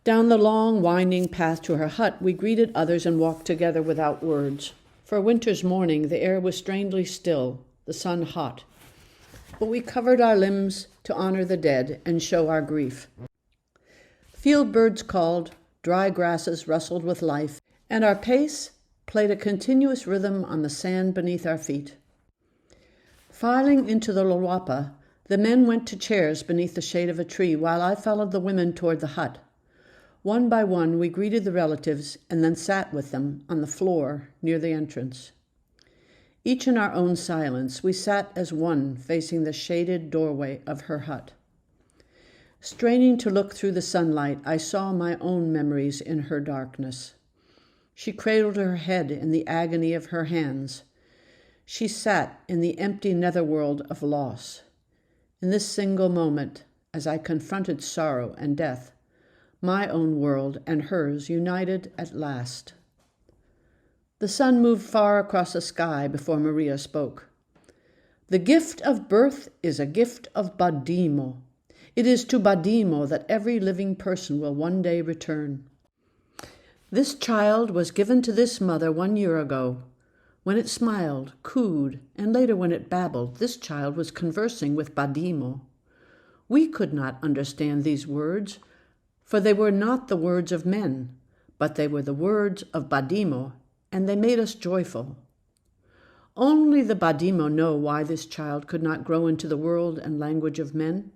Speaker 1: Down the long, winding path to her hut, we greeted others and walked together without words. For a winter's morning, the air was strangely still, the sun hot. But we covered our limbs to honor the dead and show our grief. Field birds called, dry grasses rustled with life, and our pace played a continuous rhythm on the sand beneath our feet. Filing into the lolwapa, the men went to chairs beneath the shade of a tree while I followed the women toward the hut. One by one, we greeted the relatives and then sat with them on the floor near the entrance. Each in our own silence, we sat as one facing the shaded doorway of her hut. Straining to look through the sunlight, I saw my own memories in her darkness. She cradled her head in the agony of her hands. She sat in the empty netherworld of loss. In this single moment, as I confronted sorrow and death, my own world and hers united at last. The sun moved far across the sky before Maria spoke. The gift of birth is a gift of Badimo. It is to Badimo that every living person will one day return. This child was given to this mother 1 year ago. When it smiled, cooed, and later when it babbled, this child was conversing with Badimo. We could not understand these words, for they were not the words of men, but they were the words of Badimo, and they made us joyful. Only the Badimo know why this child could not grow into the world and language of men.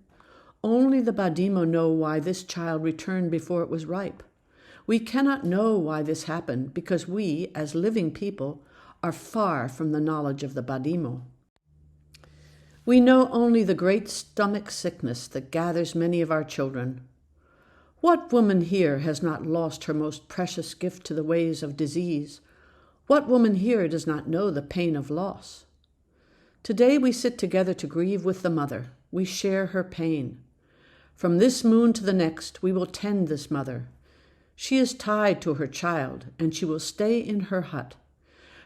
Speaker 1: Only the Badimo know why this child returned before it was ripe. We cannot know why this happened because we, as living people, are far from the knowledge of the Badimo. We know only the great stomach sickness that gathers many of our children. What woman here has not lost her most precious gift to the ways of disease? What woman here does not know the pain of loss? Today we sit together to grieve with the mother. We share her pain. From this moon to the next, we will tend this mother. She is tied to her child, and she will stay in her hut.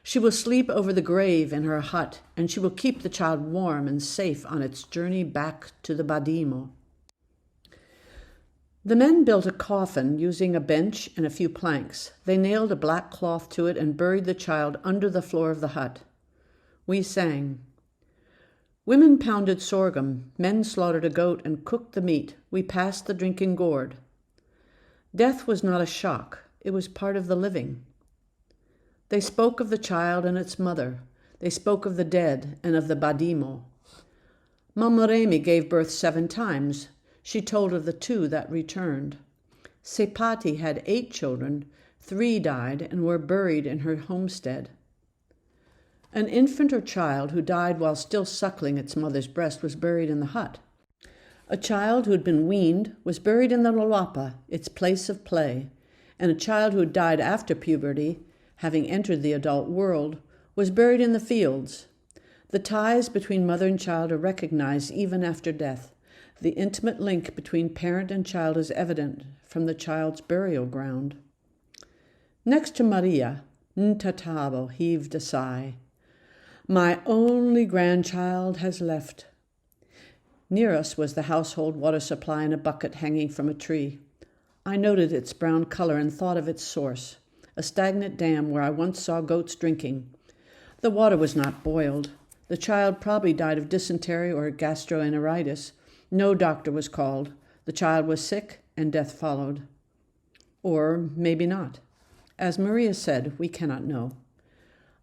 Speaker 1: She will sleep over the grave in her hut, and she will keep the child warm and safe on its journey back to the Badimo. The men built a coffin using a bench and a few planks. They nailed a black cloth to it and buried the child under the floor of the hut. We sang. Women pounded sorghum, men slaughtered a goat and cooked the meat. We passed the drinking gourd. Death was not a shock. It was part of the living. They spoke of the child and its mother. They spoke of the dead and of the Badimo. Mamoremi gave birth 7 times. She told of the 2 that returned. Sepati had 8 children. 3 died and were buried in her homestead. An infant or child who died while still suckling its mother's breast was buried in the hut. A child who had been weaned was buried in the Lolapa, its place of play, and a child who had died after puberty, having entered the adult world, was buried in the fields. The ties between mother and child are recognized even after death. The intimate link between parent and child is evident from the child's burial ground. Next to Maria, Ntatabo heaved a sigh. My only grandchild has left. Near us was the household water supply in a bucket hanging from a tree. I noted its brown color and thought of its source, a stagnant dam where I once saw goats drinking. The water was not boiled. The child probably died of dysentery or gastroenteritis. No doctor was called. The child was sick, and death followed. Or maybe not. As Maria said, we cannot know.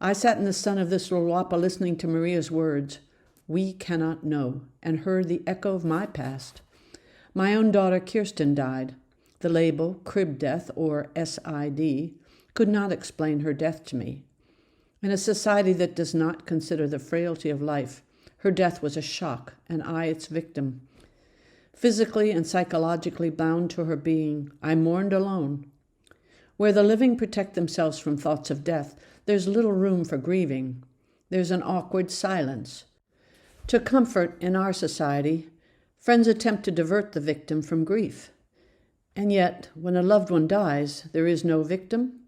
Speaker 1: I sat in the sun of this Lolapa listening to Maria's words, we cannot know, and heard the echo of my past. My own daughter Kirsten died. The label, crib death, or SID, could not explain her death to me. In a society that does not consider the frailty of life, her death was a shock, and I its victim. Physically and psychologically bound to her being, I mourned alone. Where the living protect themselves from thoughts of death, there's little room for grieving. There's an awkward silence. To comfort in our society, friends attempt to divert the victim from grief. And yet, when a loved one dies, there is no victim,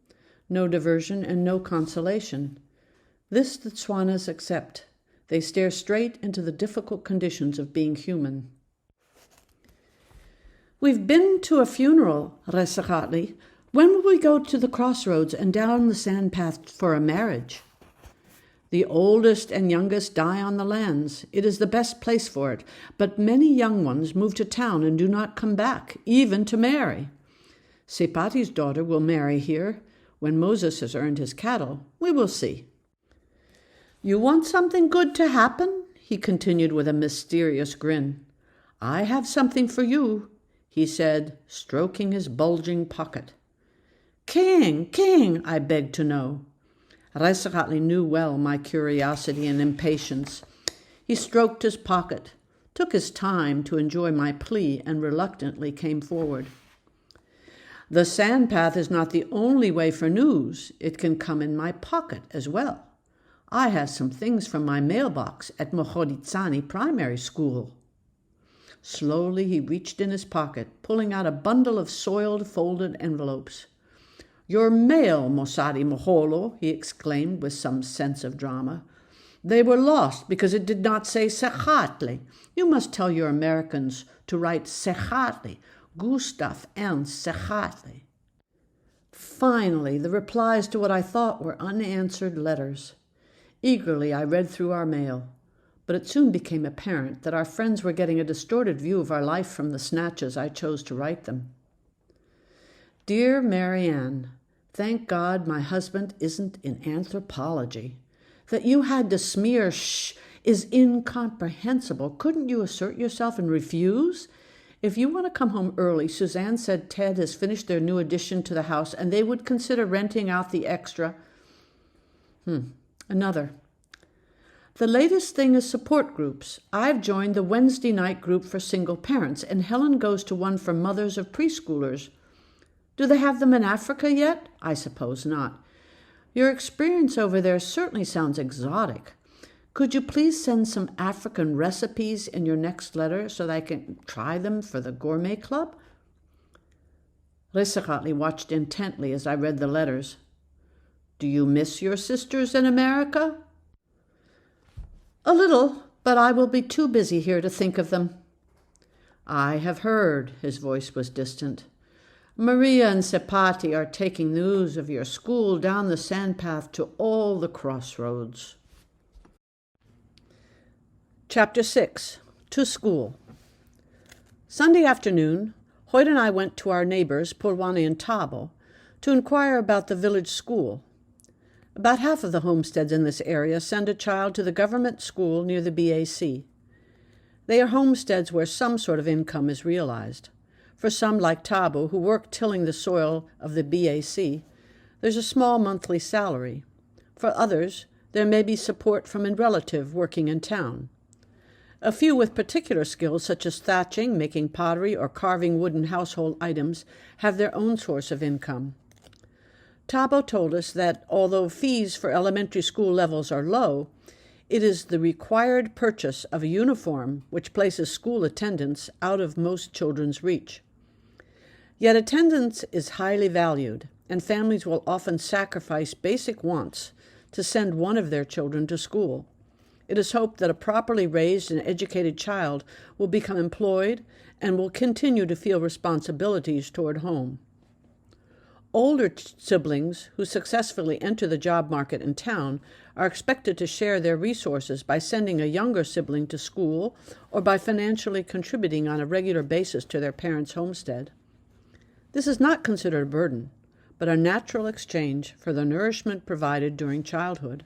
Speaker 1: no diversion, and no consolation. This the Tswanas accept. They stare straight into the difficult conditions of being human. We've been to a funeral, Resakatli. When will we go to the Crossroads and down the sand path for a marriage? The oldest and youngest die on the lands. It is the best place for it, but many young ones move to town and do not come back, even to marry. Sepati's daughter will marry here. When Moses has earned his cattle, we will see. You want something good to happen? He continued with a mysterious grin. I have something for you, he said, stroking his bulging pocket. King, I begged to know. Resakatli knew well my curiosity and impatience. He stroked his pocket, took his time to enjoy my plea, and reluctantly came forward. The sand path is not the only way for news. It can come in my pocket as well. I have some things from my mailbox at Mohoditsani Primary School. Slowly he reached in his pocket, pulling out a bundle of soiled, folded envelopes. Your mail, Mosadi Moholo, he exclaimed with some sense of drama. They were lost because it did not say Sechatli. You must tell your Americans to write Sechatli, Gustav Ernst Sechatli. Finally, the replies to what I thought were unanswered letters. Eagerly, I read through our mail, but it soon became apparent that our friends were getting a distorted view of our life from the snatches I chose to write them. Dear Marianne, thank God my husband isn't in anthropology. That you had to smear sh is incomprehensible. Couldn't you assert yourself and refuse? If you want to come home early, Suzanne said Ted has finished their new addition to the house and they would consider renting out the extra. Another. The latest thing is support groups. I've joined the Wednesday night group for single parents, and Helen goes to one for mothers of preschoolers. Do they have them in Africa yet? I suppose not. Your experience over there certainly sounds exotic. Could you please send some African recipes in your next letter so that I can try them for the gourmet club? Resachatli watched intently as I read the letters. Do you miss your sisters in America? A little, but I will be too busy here to think of them. I have heard, his voice was distant. Maria and Sepati are taking news of your school down the sandpath to all the crossroads. Chapter 6. To School. Sunday afternoon, Hoyt and I went to our neighbors, Purwani and Tabo, to inquire about the village school. About half of the homesteads in this area send a child to the government school near the BAC. They are homesteads where some sort of income is realized. For some, like Tabo, who work tilling the soil of the BAC, there's a small monthly salary. For others, there may be support from a relative working in town. A few with particular skills, such as thatching, making pottery, or carving wooden household items, have their own source of income. Tabo told us that, although fees for elementary school levels are low, it is the required purchase of a uniform which places school attendance out of most children's reach. Yet attendance is highly valued, and families will often sacrifice basic wants to send one of their children to school. It is hoped that a properly raised and educated child will become employed and will continue to feel responsibilities toward home. Older siblings who successfully enter the job market in town are expected to share their resources by sending a younger sibling to school or by financially contributing on a regular basis to their parents' homestead. This is not considered a burden, but a natural exchange for the nourishment provided during childhood.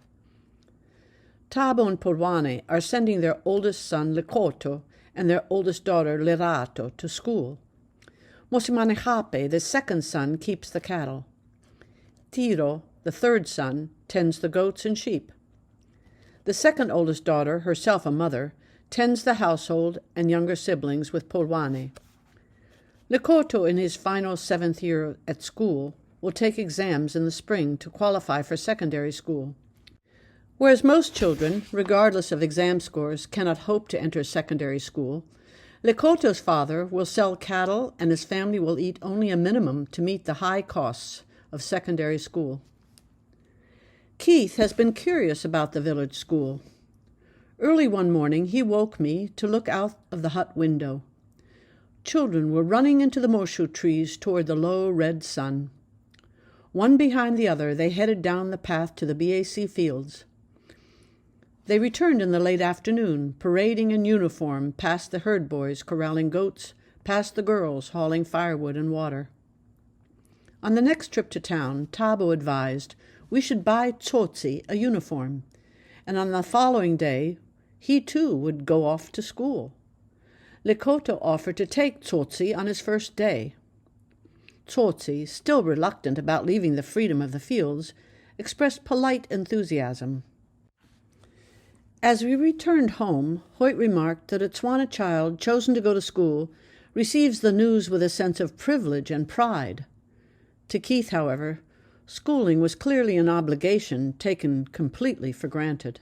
Speaker 1: Tabo and Purwani are sending their oldest son, Likoto, and their oldest daughter, Lerato, to school. Mosimanehape, the second son, keeps the cattle. Tiro, the third son, tends the goats and sheep. The second oldest daughter, herself a mother, tends the household and younger siblings with Purwani. Likoto, in his final 7th year at school, will take exams in the spring to qualify for secondary school. Whereas most children, regardless of exam scores, cannot hope to enter secondary school, Likoto's father will sell cattle and his family will eat only a minimum to meet the high costs of secondary school. Keith has been curious about the village school. Early one morning he woke me to look out of the hut window. Children were running into the moshu trees toward the low red sun. One behind the other they headed down the path to the BAC fields. They returned in the late afternoon, parading in uniform past the herd boys corralling goats, past the girls hauling firewood and water. On the next trip to town, Tabo advised we should buy Tsotsi a uniform, and on the following day he too would go off to school. Likoto offered to take Tsotsi on his first day. Tsotsi, still reluctant about leaving the freedom of the fields, expressed polite enthusiasm. As we returned home, Hoyt remarked that a Tswana child chosen to go to school receives the news with a sense of privilege and pride. To Keith, however, schooling was clearly an obligation taken completely for granted.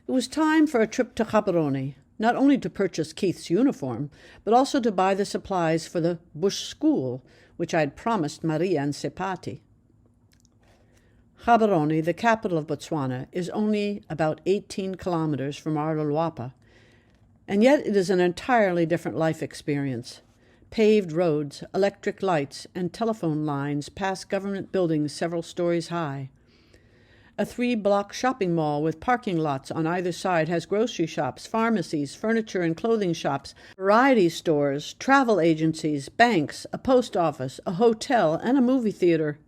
Speaker 1: It was time for a trip to Gaborone, not only to purchase Keith's uniform, but also to buy the supplies for the bush school, which I had promised Maria and Sepati. Gaborone, the capital of Botswana, is only about 18 kilometers from Luapa, and yet it is an entirely different life experience. Paved roads, electric lights, and telephone lines pass government buildings several stories high. A 3-block shopping mall with parking lots on either side has grocery shops, pharmacies, furniture and clothing shops, variety stores, travel agencies, banks, a post office, a hotel, and a movie theater.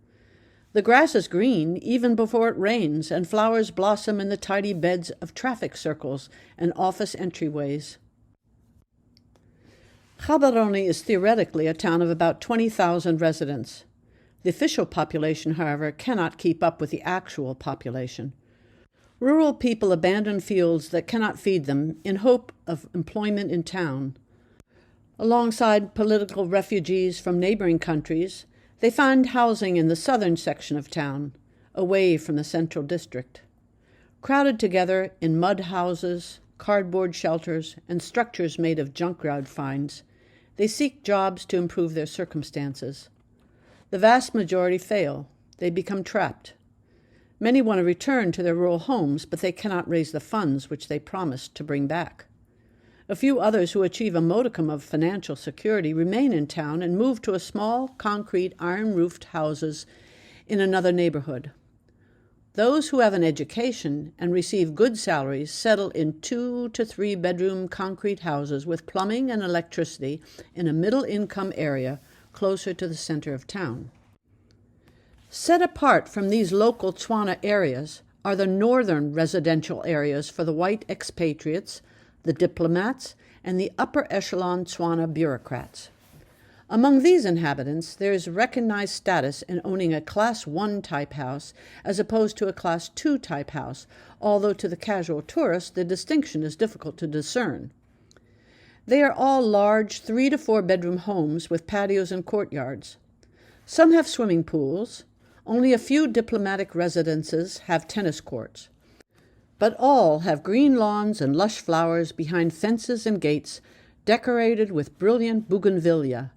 Speaker 1: The grass is green even before it rains, and flowers blossom in the tidy beds of traffic circles and office entryways. Gaborone is theoretically a town of about 20,000 residents. The official population, however, cannot keep up with the actual population. Rural people abandon fields that cannot feed them in hope of employment in town. Alongside political refugees from neighboring countries, they find housing in the southern section of town, away from the central district. Crowded together in mud houses, cardboard shelters, and structures made of junkyard finds, They seek jobs to improve their circumstances. The vast majority fail. They become trapped. Many want to return to their rural homes, but they cannot raise the funds which they promised to bring back. A few others who achieve a modicum of financial security remain in town and move to a small, concrete, iron-roofed houses in another neighborhood. Those who have an education and receive good salaries settle in 2 to 3 bedroom concrete houses with plumbing and electricity in a middle-income area closer to the center of town. Set apart from these local Tswana areas are the northern residential areas for the white expatriates, the diplomats, and the upper echelon Tswana bureaucrats. Among these inhabitants, there is recognized status in owning a Class 1 type house as opposed to a Class 2 type house, although to the casual tourist the distinction is difficult to discern. They are all large 3 to 4 bedroom homes with patios and courtyards. Some have swimming pools. Only a few diplomatic residences have tennis courts. But all have green lawns and lush flowers behind fences and gates decorated with brilliant bougainvillea,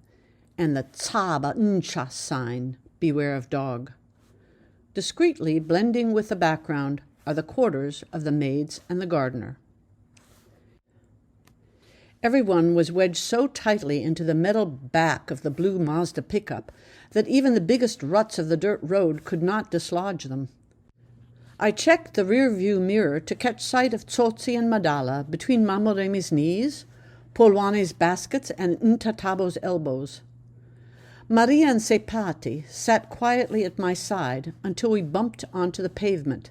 Speaker 1: and the Tsaba Ncha sign, beware of dog. Discreetly blending with the background are the quarters of the maids and the gardener. Everyone was wedged so tightly into the metal back of the blue Mazda pickup that even the biggest ruts of the dirt road could not dislodge them. I checked the rear-view mirror to catch sight of Tsotsi and Madala between Mamoremi's knees, Polwane's baskets, and Ntatabo's elbows. Maria and Sepati sat quietly at my side until we bumped onto the pavement,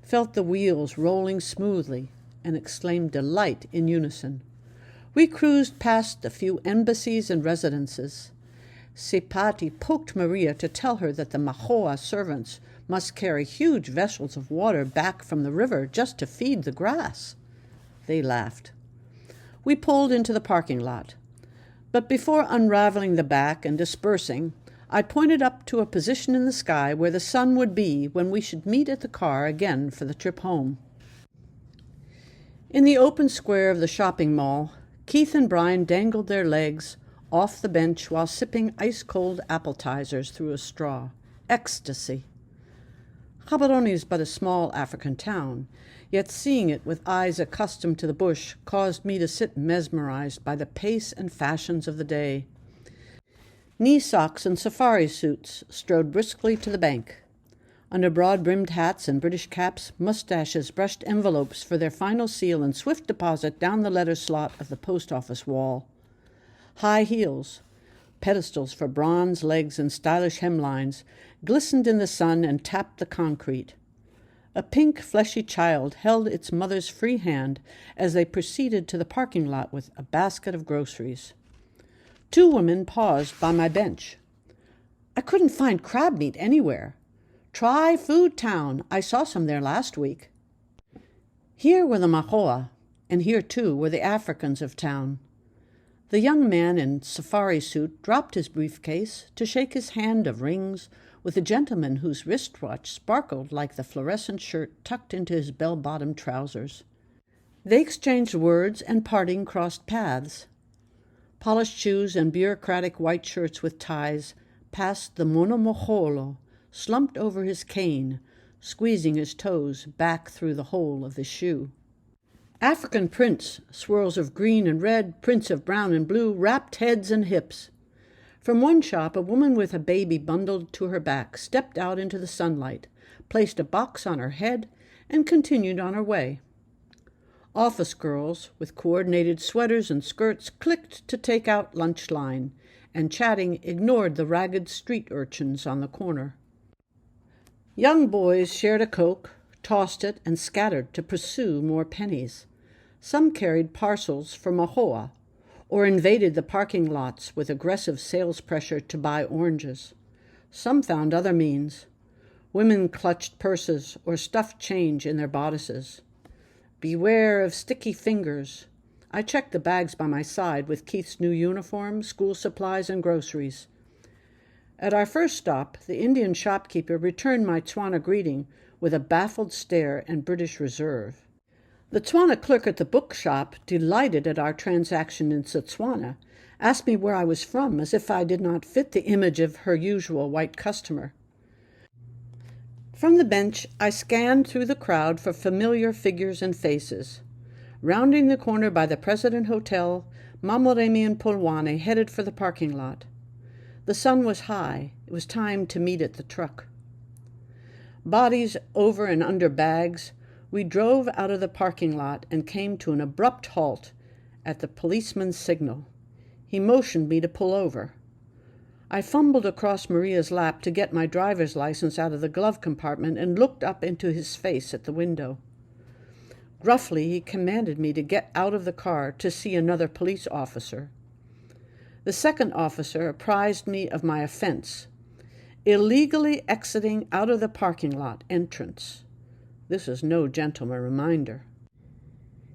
Speaker 1: felt the wheels rolling smoothly, and exclaimed delight in unison. We cruised past a few embassies and residences. Sepati poked Maria to tell her that the Mahoa servants must carry huge vessels of water back from the river just to feed the grass. They laughed. We pulled into the parking lot. But before unraveling the back and dispersing, I pointed up to a position in the sky where the sun would be when we should meet at the car again for the trip home. In the open square of the shopping mall, Keith and Brian dangled their legs off the bench while sipping ice-cold appetizers through a straw. Ecstasy. Gaborone is but a small African town, yet seeing it with eyes accustomed to the bush caused me to sit mesmerized by the pace and fashions of the day. Knee socks and safari suits strode briskly to the bank. Under broad-brimmed hats and British caps, mustaches brushed envelopes for their final seal and swift deposit down the letter slot of the post office wall. High heels, pedestals for bronze legs and stylish hemlines, glistened in the sun and tapped the concrete. A pink, fleshy child held its mother's free hand as they proceeded to the parking lot with a basket of groceries. 2 women paused by my bench. I couldn't find crab meat anywhere. Try Food Town. I saw some there last week. Here were the Mahoa, and here, too, were the Africans of town. The young man in safari suit dropped his briefcase to shake his hand of rings with a gentleman whose wristwatch sparkled like the fluorescent shirt tucked into his bell-bottom trousers. They exchanged words and parting crossed paths. Polished shoes and bureaucratic white shirts with ties passed the monomoholo, slumped over his cane, squeezing his toes back through the hole of his shoe. African prints, swirls of green and red, prints of brown and blue, wrapped heads and hips. From one shop, a woman with a baby bundled to her back stepped out into the sunlight, placed a box on her head, and continued on her way. Office girls, with coordinated sweaters and skirts, clicked to take out lunch line, and chatting ignored the ragged street urchins on the corner. Young boys shared a Coke, tossed it, and scattered to pursue more pennies. Some carried parcels for Mahoa, or invaded the parking lots with aggressive sales pressure to buy oranges. Some found other means. Women clutched purses or stuffed change in their bodices. Beware of sticky fingers. I checked the bags by my side with Keith's new uniform, school supplies, and groceries. At our first stop, the Indian shopkeeper returned my Tswana greeting with a baffled stare and British reserve. The Tswana clerk at the bookshop, delighted at our transaction in Setswana, asked me where I was from, as if I did not fit the image of her usual white customer. From the bench, I scanned through the crowd for familiar figures and faces. Rounding the corner by the President Hotel, Mamoremi and Polwane headed for the parking lot. The sun was high. It was time to meet at the truck. Bodies over and under bags, we drove out of the parking lot and came to an abrupt halt at the policeman's signal. He motioned me to pull over. I fumbled across Maria's lap to get my driver's license out of the glove compartment and looked up into his face at the window. Gruffly, he commanded me to get out of the car to see another police officer. The second officer apprised me of my offense, illegally exiting out of the parking lot entrance. This is no gentleman reminder.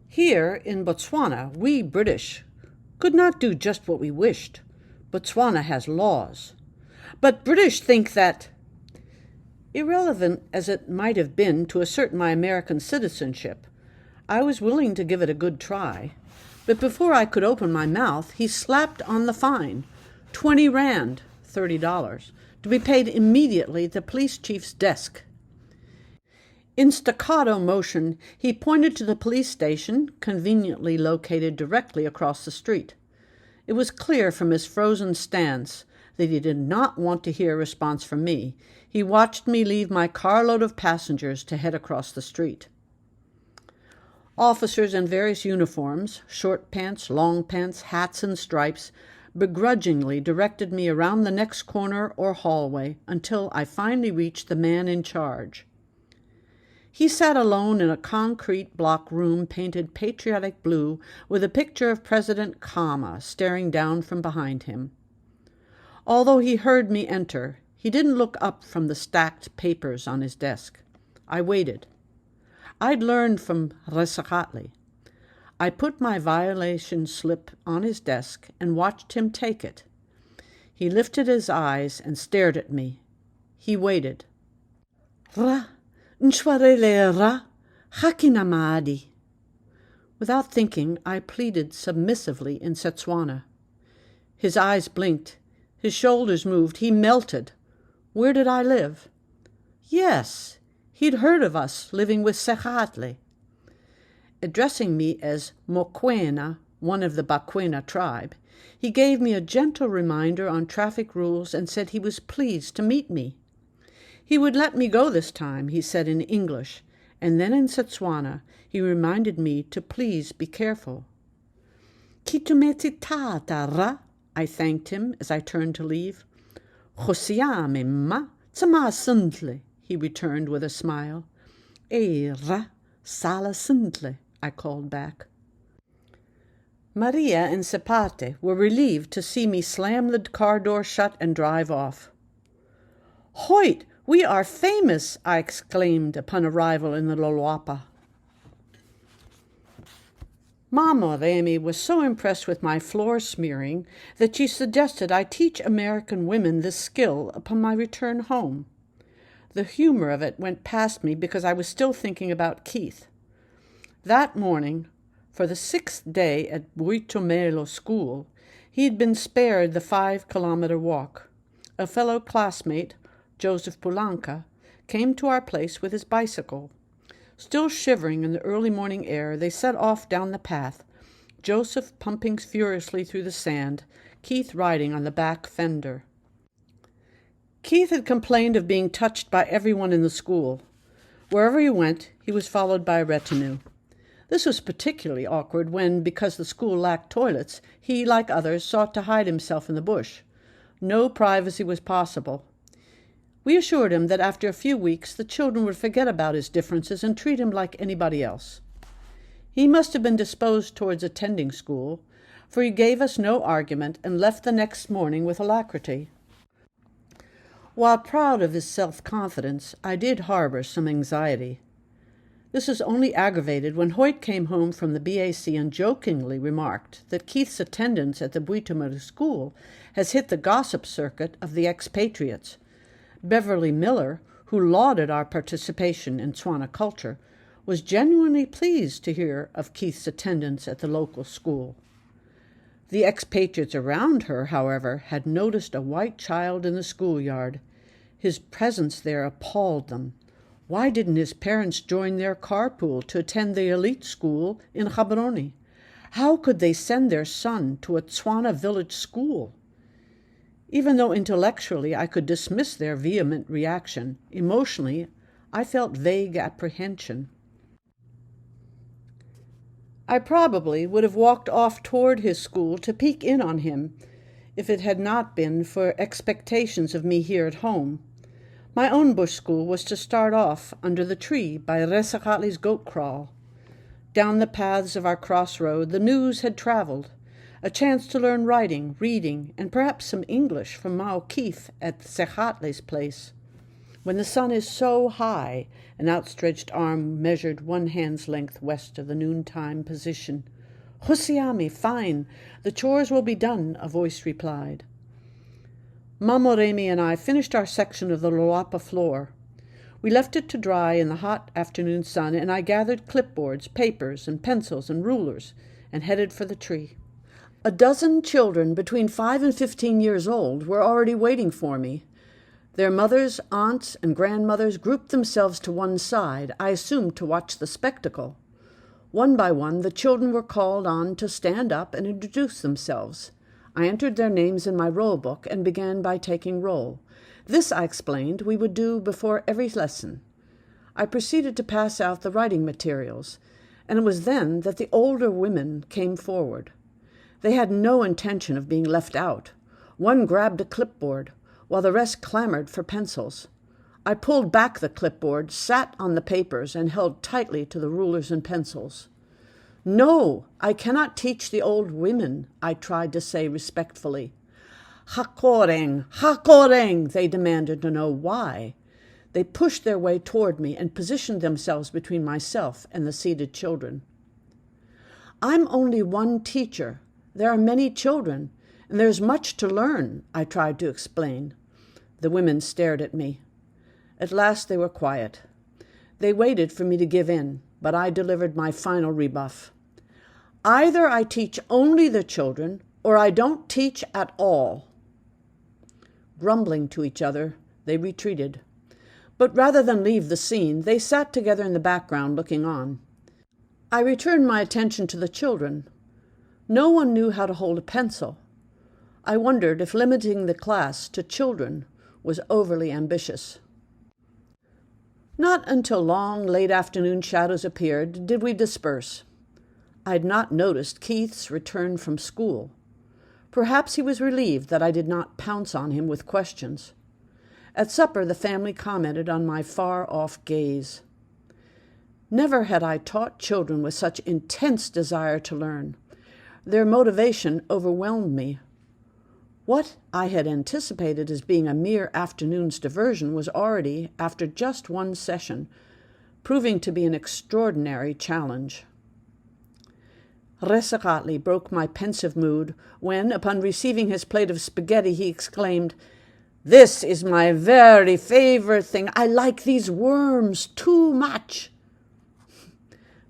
Speaker 1: Here in Botswana, we British could not do just what we wished. Botswana has laws. But British think that, irrelevant as it might have been to assert my American citizenship, I was willing to give it a good try. But before I could open my mouth, he slapped on the fine, 20 rand, $30, to be paid immediately at the police chief's desk. In staccato motion, he pointed to the police station, conveniently located directly across the street. It was clear from his frozen stance that he did not want to hear a response from me. He watched me leave my carload of passengers to head across the street. Officers in various uniforms, short pants, long pants, hats, and stripes, begrudgingly directed me around the next corner or hallway until I finally reached the man in charge. He sat alone in a concrete block room painted patriotic blue with a picture of President Khama staring down from behind him. Although he heard me enter, he didn't look up from the stacked papers on his desk. I waited. I'd learned from Resakatli. I put my violation slip on his desk and watched him take it. He lifted his eyes and stared at me. He waited. Ra. Without thinking, I pleaded submissively in Setswana. His eyes blinked. His shoulders moved. He melted. Where did I live? Yes, he'd heard of us living with Sekhatle. Addressing me as Mokwena, one of the Bakwena tribe, he gave me a gentle reminder on traffic rules and said he was pleased to meet me. He would let me go this time, he said in English, and then in Setswana he reminded me to please be careful. Kitumeti tatara, I thanked him as I turned to leave. Chosiame ma, tsama suntle, he returned with a smile. Ra, sala suntle, I called back. Maria and Sepate were relieved to see me slam the car door shut and drive off. Hoyt! We are famous, I exclaimed upon arrival in the Loluapa. Mama Remy was so impressed with my floor smearing that she suggested I teach American women this skill upon my return home. The humor of it went past me because I was still thinking about Keith. That morning, for the 6th day at Buitumelo School, he had been spared the 5-kilometer walk. A fellow classmate, Joseph Pulanka, came to our place with his bicycle. Still shivering in the early morning air, they set off down the path, Joseph pumping furiously through the sand, Keith riding on the back fender. Keith had complained of being touched by everyone in the school. Wherever he went, he was followed by a retinue. This was particularly awkward when, because the school lacked toilets, he, like others, sought to hide himself in the bush. No privacy was possible. We assured him that after a few weeks the children would forget about his differences and treat him like anybody else. He must have been disposed towards attending school, for he gave us no argument and left the next morning with alacrity. While proud of his self-confidence, I did harbor some anxiety. This was only aggravated when Hoyt came home from the BAC and jokingly remarked that Keith's attendance at the Buitumelo School has hit the gossip circuit of the expatriates. Beverly Miller, who lauded our participation in Tswana culture, was genuinely pleased to hear of Keith's attendance at the local school. The expatriates around her, however, had noticed a white child in the schoolyard. His presence there appalled them. Why didn't his parents join their carpool to attend the elite school in Gaborone? How could they send their son to a Tswana village school? Even though intellectually I could dismiss their vehement reaction, emotionally I felt vague apprehension. I probably would have walked off toward his school to peek in on him if it had not been for expectations of me here at home. My own bush school was to start off under the tree by Resakatli's goat kraal. Down the paths of our crossroad the news had traveled, a chance to learn writing, reading, and perhaps some English from Ma O'Keefe at Sekatli's place. When the sun is so high, an outstretched arm measured one hand's length west of the noontime position. "Husiami, fine, the chores will be done," a voice replied. Mamoremi and I finished our section of the Loapa floor. We left it to dry in the hot afternoon sun, and I gathered clipboards, papers, and pencils and rulers, and headed for the tree. A dozen children between 5 and 15 years old were already waiting for me. Their mothers, aunts, and grandmothers grouped themselves to one side, I assumed to watch the spectacle. One by one, the children were called on to stand up and introduce themselves. I entered their names in my roll book and began by taking roll. This, I explained, we would do before every lesson. I proceeded to pass out the writing materials, and it was then that the older women came forward. They had no intention of being left out. One grabbed a clipboard, while the rest clamored for pencils. I pulled back the clipboard, sat on the papers, and held tightly to the rulers and pencils. "No, I cannot teach the old women," I tried to say respectfully. "Hakoreng, hakoreng," they demanded to know why. They pushed their way toward me and positioned themselves between myself and the seated children. "I'm only one teacher. There are many children, and there's much to learn," I tried to explain. The women stared at me. At last they were quiet. They waited for me to give in, but I delivered my final rebuff. "Either I teach only the children, or I don't teach at all." Grumbling to each other, they retreated. But rather than leave the scene, they sat together in the background looking on. I returned my attention to the children. No one knew how to hold a pencil. I wondered if limiting the class to children was overly ambitious. Not until long, late afternoon shadows appeared did we disperse. I had not noticed Keith's return from school. Perhaps he was relieved that I did not pounce on him with questions. At supper, the family commented on my far-off gaze. Never had I taught children with such intense desire to learn. Their motivation overwhelmed me. What I had anticipated as being a mere afternoon's diversion was already, after just one session, proving to be an extraordinary challenge. Resakatli broke my pensive mood when, upon receiving his plate of spaghetti, he exclaimed, "This is my very favorite thing. I like these worms too much."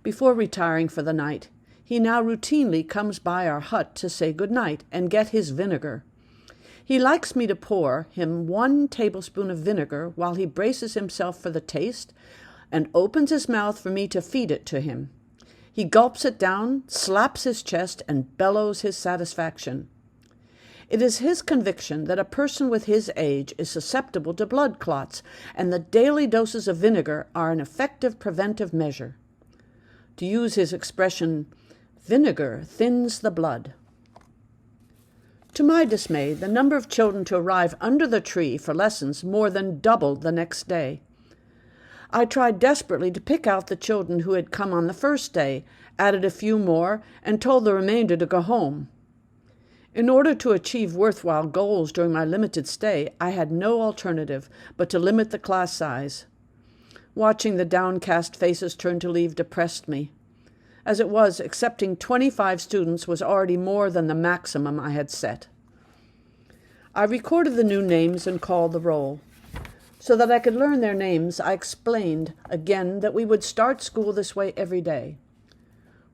Speaker 1: Before retiring for the night, he now routinely comes by our hut to say good night and get his vinegar. He likes me to pour him 1 tablespoon of vinegar while he braces himself for the taste and opens his mouth for me to feed it to him. He gulps it down, slaps his chest, and bellows his satisfaction. It is his conviction that a person with his age is susceptible to blood clots, and the daily doses of vinegar are an effective preventive measure. To use his expression, vinegar thins the blood. To my dismay, the number of children to arrive under the tree for lessons more than doubled the next day. I tried desperately to pick out the children who had come on the first day, added a few more, and told the remainder to go home. In order to achieve worthwhile goals during my limited stay, I had no alternative but to limit the class size. Watching the downcast faces turn to leave depressed me. As it was, accepting 25 students was already more than the maximum I had set. I recorded the new names and called the roll. So that I could learn their names, I explained again that we would start school this way every day.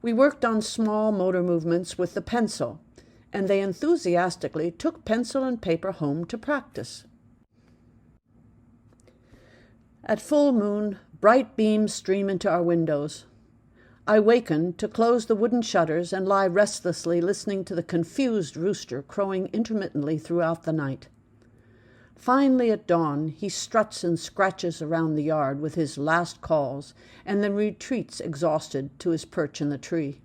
Speaker 1: We worked on small motor movements with the pencil, and they enthusiastically took pencil and paper home to practice. At full moon, bright beams stream into our windows. I waken to close the wooden shutters and lie restlessly listening to the confused rooster crowing intermittently throughout the night. Finally at dawn, he struts and scratches around the yard with his last calls and then retreats exhausted to his perch in the tree.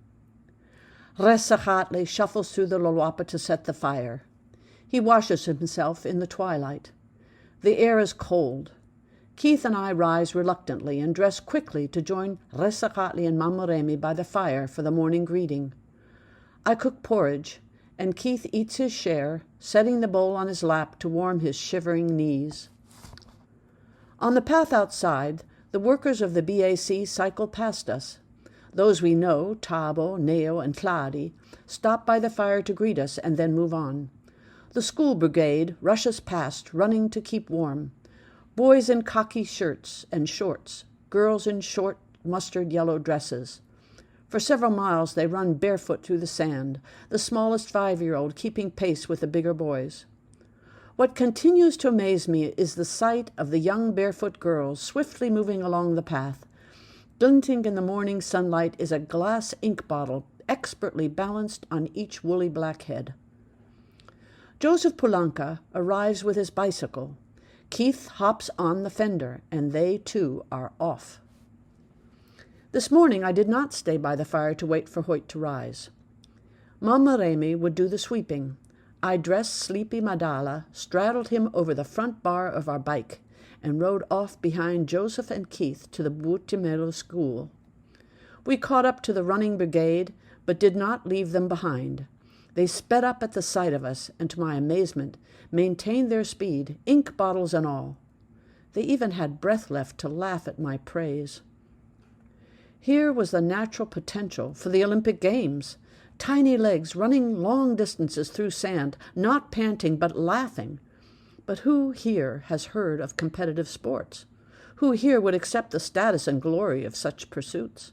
Speaker 1: Resacatli shuffles through the lolwapa to set the fire. He washes himself in the twilight. The air is cold. Keith and I rise reluctantly and dress quickly to join Resacatli and Mamoremi by the fire for the morning greeting. I cook porridge, and Keith eats his share, setting the bowl on his lap to warm his shivering knees. On the path outside, the workers of the BAC cycle past us. Those we know, Tabo, Neo, and Cladi, stop by the fire to greet us and then move on. The school brigade rushes past, running to keep warm. Boys in khaki shirts and shorts, girls in short mustard yellow dresses. For several miles they run barefoot through the sand, the smallest 5-year-old keeping pace with the bigger boys. What continues to amaze me is the sight of the young barefoot girls swiftly moving along the path. Glinting in the morning sunlight is a glass ink bottle expertly balanced on each woolly black head. Joseph Pulanka arrives with his bicycle. Keith hops on the fender, and they, too, are off. This morning I did not stay by the fire to wait for Hoyt to rise. Mamoremi would do the sweeping. I dressed sleepy Madala, straddled him over the front bar of our bike, and rode off behind Joseph and Keith to the Butimelo school. We caught up to the running brigade, but did not leave them behind. They sped up at the sight of us, and to my amazement, maintained their speed, ink bottles and all. They even had breath left to laugh at my praise. Here was the natural potential for the Olympic Games. Tiny legs running long distances through sand, not panting but laughing. But who here has heard of competitive sports? Who here would accept the status and glory of such pursuits?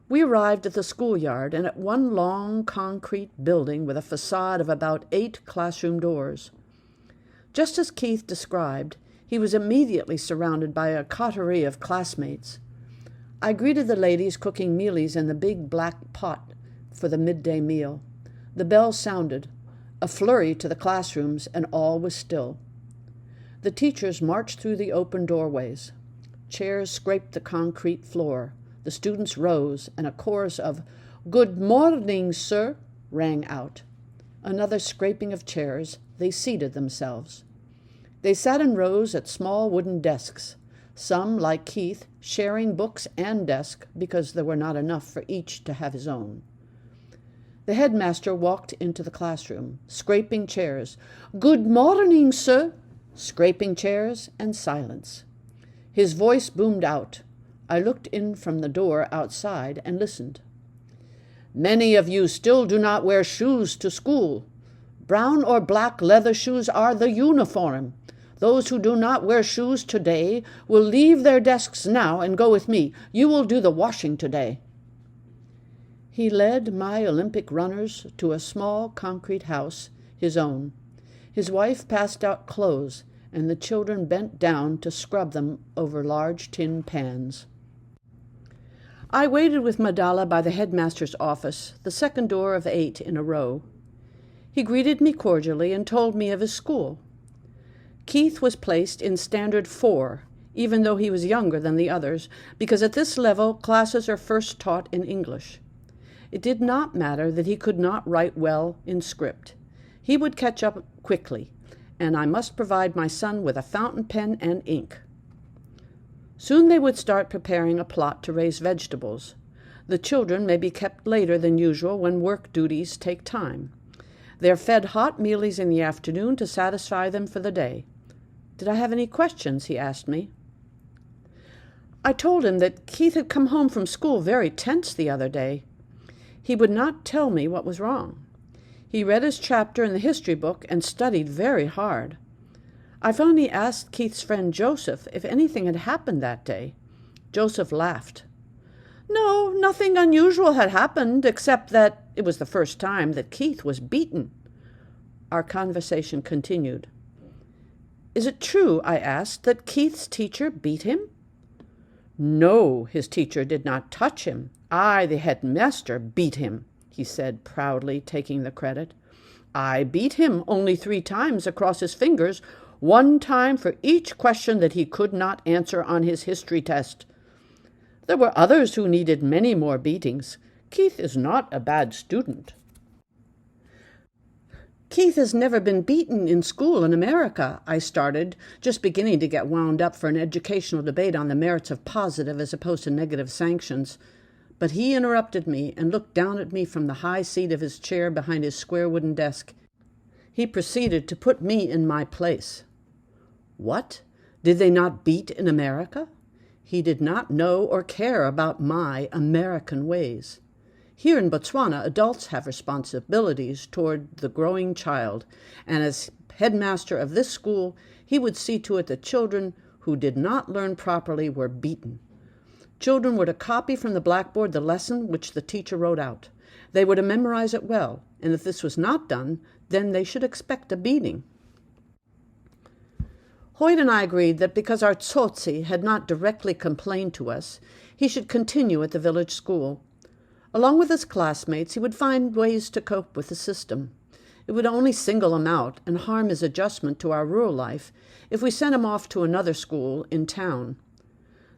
Speaker 1: We arrived at the schoolyard and at one long concrete building with a facade of about 8 classroom doors. Just as Keith described, he was immediately surrounded by a coterie of classmates. I greeted the ladies cooking mealies in the big black pot for the midday meal. The bell sounded, a flurry to the classrooms, and all was still. The teachers marched through the open doorways. Chairs scraped the concrete floor. The students rose, and a chorus of "Good morning, sir," rang out. Another scraping of chairs, they seated themselves. They sat in rows at small wooden desks, some, like Keith, sharing books and desk because there were not enough for each to have his own. The headmaster walked into the classroom, scraping chairs. "Good morning, sir," scraping chairs, and silence. His voice boomed out. I looked in from the door outside and listened. "Many of you still do not wear shoes to school. Brown or black leather shoes are the uniform. Those who do not wear shoes today will leave their desks now and go with me. You will do the washing today." He led my Olympic runners to a small concrete house, his own. His wife passed out clothes, and the children bent down to scrub them over large tin pans. I waited with Madala by the headmaster's office, the second door of 8 in a row. He greeted me cordially and told me of his school. Keith was placed in Standard 4, even though he was younger than the others, because at this level classes are first taught in English. It did not matter that he could not write well in script. He would catch up quickly, and I must provide my son with a fountain pen and ink. Soon they would start preparing a plot to raise vegetables. The children may be kept later than usual when work duties take time. They're fed hot mealies in the afternoon to satisfy them for the day. Did I have any questions? He asked me. I told him that Keith had come home from school very tense the other day. He would not tell me what was wrong. He read his chapter in the history book and studied very hard. I finally asked Keith's friend Joseph if anything had happened that day. Joseph laughed. No, nothing unusual had happened, except that It was the first time that Keith was beaten. Our conversation continued. "Is it true," I asked, "that Keith's teacher beat him?" "No, his teacher did not touch him. I, the headmaster, beat him," he said proudly, taking the credit. "I beat him only 3 times across his fingers, 1 time for each question that he could not answer on his history test. There were others who needed many more beatings. Keith is not a bad student." "Keith has never been beaten in school in America," I started, just beginning to get wound up for an educational debate on the merits of positive as opposed to negative sanctions. But he interrupted me and looked down at me from the high seat of his chair behind his square wooden desk. He proceeded to put me in my place. What? Did they not beat in America? He did not know or care about my American ways. Here in Botswana, adults have responsibilities toward the growing child, and as headmaster of this school, he would see to it that children who did not learn properly were beaten. Children were to copy from the blackboard the lesson which the teacher wrote out. They were to memorize it well, and if this was not done, then they should expect a beating. Hoyt and I agreed that because our tsotsi had not directly complained to us, he should continue at the village school. Along with his classmates, he would find ways to cope with the system. It would only single him out and harm his adjustment to our rural life if we sent him off to another school in town.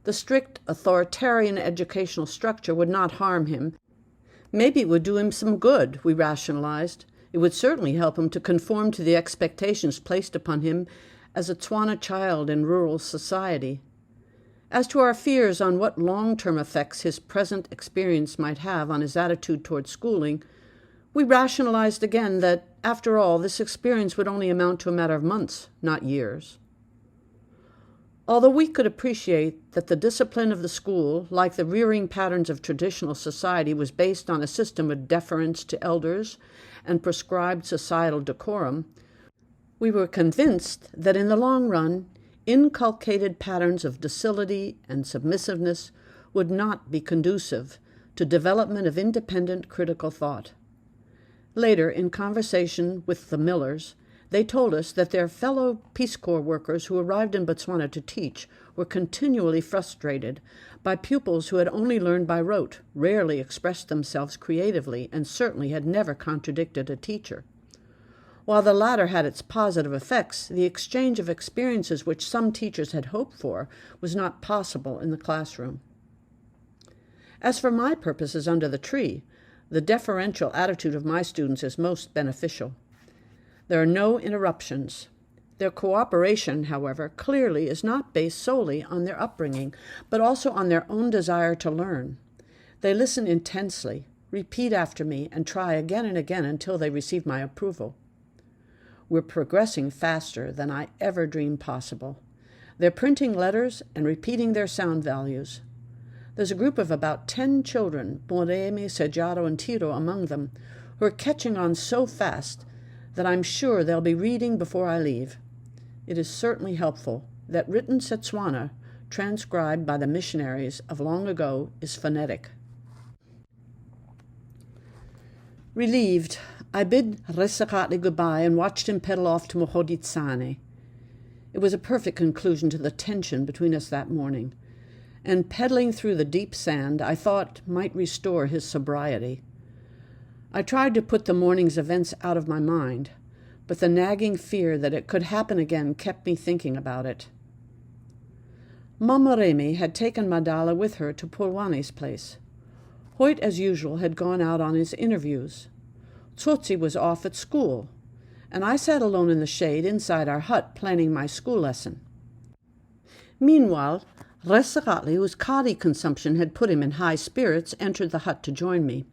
Speaker 1: The strict, authoritarian educational structure would not harm him. Maybe it would do him some good, we rationalized. It would certainly help him to conform to the expectations placed upon him as a Tswana child in rural society. As to our fears on what long-term effects his present experience might have on his attitude toward schooling, we rationalized again that, after all, this experience would only amount to a matter of months, not years. Although we could appreciate that the discipline of the school, like the rearing patterns of traditional society, was based on a system of deference to elders and prescribed societal decorum, we were convinced that in the long run, inculcated patterns of docility and submissiveness would not be conducive to development of independent critical thought. Later, in conversation with the Millers, they told us that their fellow Peace Corps workers who arrived in Botswana to teach were continually frustrated by pupils who had only learned by rote, rarely expressed themselves creatively, and certainly had never contradicted a teacher. While the latter had its positive effects, the exchange of experiences which some teachers had hoped for was not possible in the classroom. As for my purposes under the tree, the deferential attitude of my students is most beneficial. There are no interruptions. Their cooperation, however, clearly is not based solely on their upbringing, but also on their own desire to learn. They listen intensely, repeat after me, and try again and again until they receive my approval. We're progressing faster than I ever dreamed possible. They're printing letters and repeating their sound values. There's a group of about 10 children, Moremi, Sejaro, and Tiro among them, who are catching on so fast that I'm sure they'll be reading before I leave. It is certainly helpful that written Setswana, transcribed by the missionaries of long ago, is phonetic. Relieved, I bid Resekatli goodbye and watched him pedal off to Mohoditsane. It was a perfect conclusion to the tension between us that morning, and pedaling through the deep sand I thought might restore his sobriety. I tried to put the morning's events out of my mind, but the nagging fear that it could happen again kept me thinking about it. Mama Remi had taken Madala with her to Pulwani's place. Hoyt, as usual, had gone out on his interviews. Tsotsi was off at school, and I sat alone in the shade inside our hut planning my school lesson. Meanwhile, Resekatli, whose kari consumption had put him in high spirits, entered the hut to join me.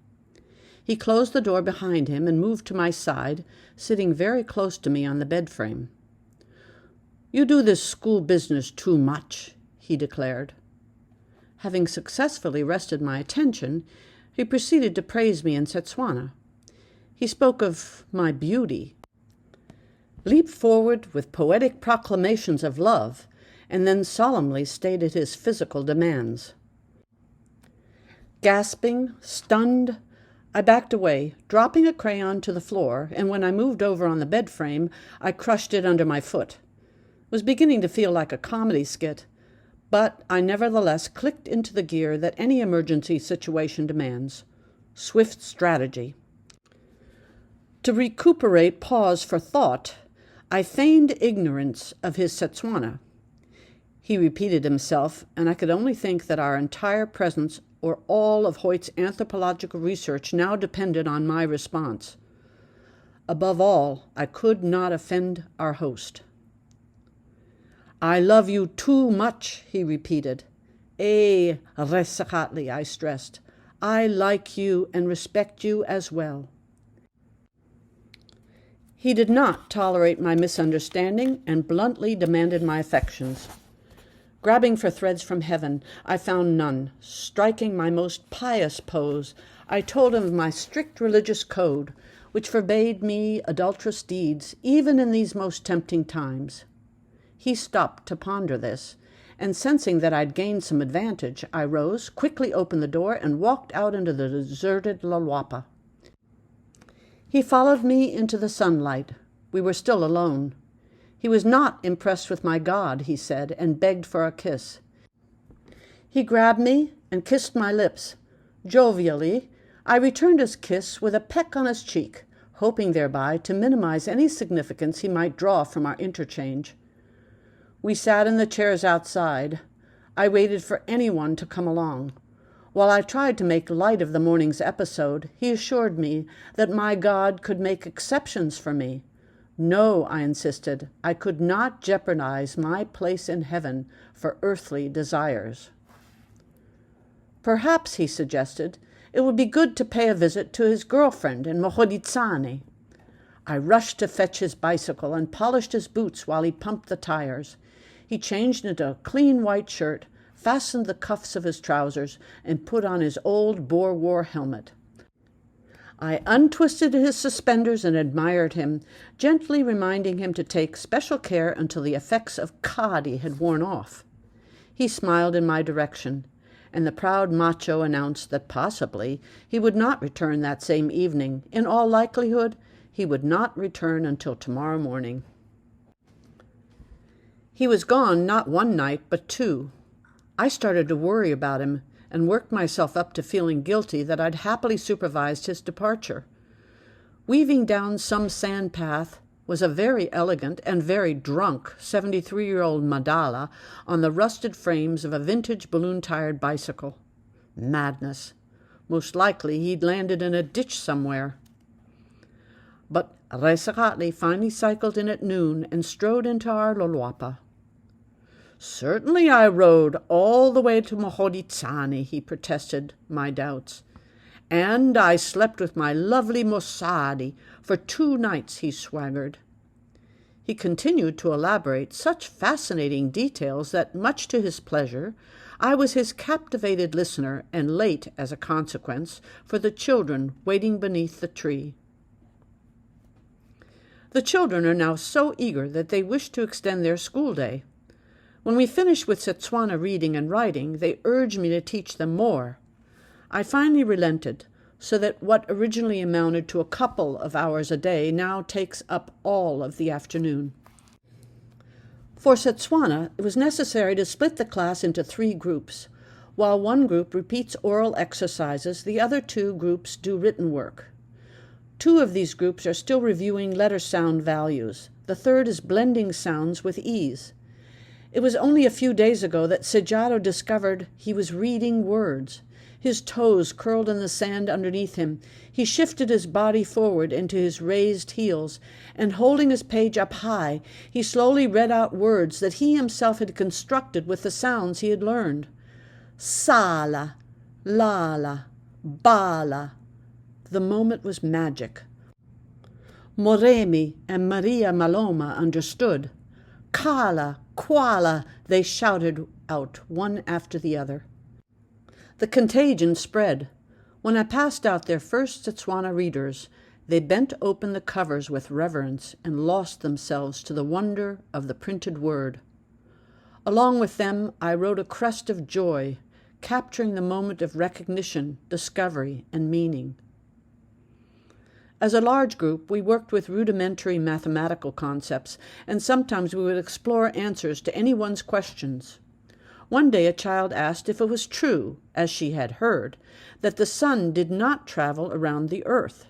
Speaker 1: He closed the door behind him and moved to my side, sitting very close to me on the bed frame. "You do this school business too much," he declared. Having successfully arrested my attention, he proceeded to praise me in Setswana. He spoke of my beauty, leaped forward with poetic proclamations of love, and then solemnly stated his physical demands. Gasping, stunned, I backed away, dropping a crayon to the floor, and when I moved over on the bed frame, I crushed it under my foot. It was beginning to feel like a comedy skit, but I nevertheless clicked into the gear that any emergency situation demands. Swift strategy. To recuperate pause for thought, I feigned ignorance of his Setswana. He repeated himself, and I could only think that our entire presence or all of Hoyt's anthropological research now depended on my response. Above all, I could not offend our host. "I love you too much," he repeated. Resakatli, I stressed. "I like you and respect you as well." He did not tolerate my misunderstanding and bluntly demanded my affections. Grabbing for threads from heaven, I found none. Striking my most pious pose, I told him of my strict religious code, which forbade me adulterous deeds, even in these most tempting times. He stopped to ponder this, and sensing that I'd gained some advantage, I rose, quickly opened the door, and walked out into the deserted Lalwapa. He followed me into the sunlight. We were still alone. He was not impressed with my God, he said, and begged for a kiss. He grabbed me and kissed my lips. Jovially, I returned his kiss with a peck on his cheek, hoping thereby to minimize any significance he might draw from our interchange. We sat in the chairs outside. I waited for anyone to come along. While I tried to make light of the morning's episode, he assured me that my God could make exceptions for me. No, I insisted, I could not jeopardize my place in heaven for earthly desires. Perhaps, he suggested, it would be good to pay a visit to his girlfriend in Mohoditsane. I rushed to fetch his bicycle and polished his boots while he pumped the tires. He changed into a clean white shirt, fastened the cuffs of his trousers, and put on his old Boer War helmet. I untwisted his suspenders and admired him, gently reminding him to take special care until the effects of kadi had worn off. He smiled in my direction, and the proud macho announced that possibly he would not return that same evening. In all likelihood, he would not return until tomorrow morning. He was gone not one night, but 2. I started to worry about him and worked myself up to feeling guilty that I'd happily supervised his departure. Weaving down some sand path was a very elegant and very drunk 73-year-old Madala on the rusted frames of a vintage balloon-tired bicycle. Madness. Most likely he'd landed in a ditch somewhere. But Resakatli finally cycled in at noon and strode into our Lolwapa. "Certainly I rode all the way to Mohoditsane," he protested my doubts. "And I slept with my lovely Mosadi for 2 nights," he swaggered. He continued to elaborate such fascinating details that, much to his pleasure, I was his captivated listener and late, as a consequence, for the children waiting beneath the tree. The children are now so eager that they wish to extend their school day. When we finish with Setswana reading and writing, they urge me to teach them more. I finally relented, so that what originally amounted to a couple of hours a day now takes up all of the afternoon. For Setswana, it was necessary to split the class into 3 groups. While one group repeats oral exercises, the other 2 groups do written work. 2 of these groups are still reviewing letter sound values. The third is blending sounds with ease. It was only a few days ago that Sejado discovered he was reading words. His toes curled in the sand underneath him. He shifted his body forward into his raised heels, and holding his page up high, he slowly read out words that he himself had constructed with the sounds he had learned. Sala, Lala, Bala. The moment was magic. Moremi and Maria Maloma understood. Kala, Kuala, they shouted out one after the other. The contagion spread. When I passed out their first Setswana readers, they bent open the covers with reverence and lost themselves to the wonder of the printed word. Along with them, I wrote a crest of joy, capturing the moment of recognition, discovery, and meaning. As a large group, we worked with rudimentary mathematical concepts, and sometimes we would explore answers to anyone's questions. One day a child asked if it was true, as she had heard, that the sun did not travel around the earth.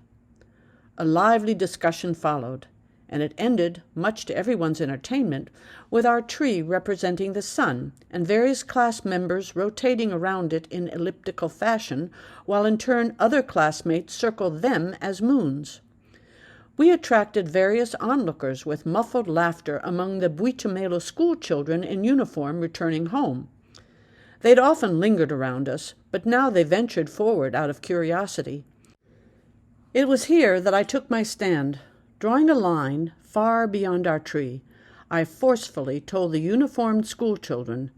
Speaker 1: A lively discussion followed, and it ended, much to everyone's entertainment, with our tree representing the sun and various class members rotating around it in elliptical fashion, while in turn other classmates circled them as moons. We attracted various onlookers with muffled laughter among the Buitumelo school children in uniform returning home. They'd often lingered around us, but now they ventured forward out of curiosity. It was here that I took my stand. Drawing a line far beyond our tree, I forcefully told the uniformed schoolchildren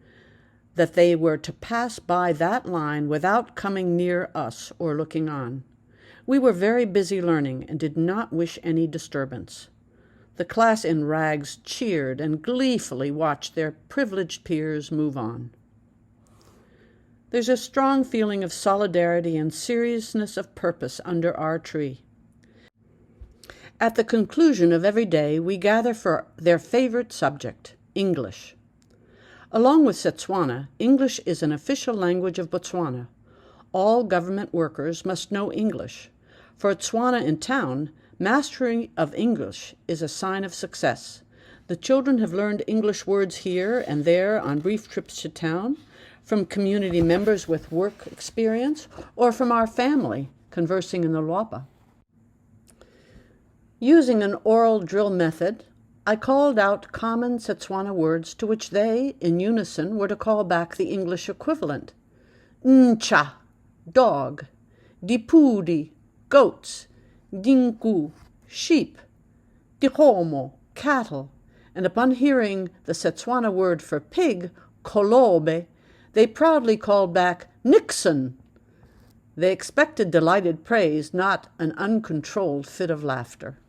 Speaker 1: that they were to pass by that line without coming near us or looking on. We were very busy learning and did not wish any disturbance. The class in rags cheered and gleefully watched their privileged peers move on. There's a strong feeling of solidarity and seriousness of purpose under our tree. At the conclusion of every day, we gather for their favorite subject, English. Along with Setswana, English is an official language of Botswana. All government workers must know English. For Tswana in town, mastery of English is a sign of success. The children have learned English words here and there on brief trips to town, from community members with work experience, or from our family conversing in the Luapa. Using an oral drill method, I called out common Setswana words to which they, in unison, were to call back the English equivalent. Ncha, dog. Dipudi, goats. Dinku, sheep. Dihomo, cattle. And upon hearing the Setswana word for pig, kolobe, they proudly called back Nixon. They expected delighted praise, not an uncontrolled fit of laughter.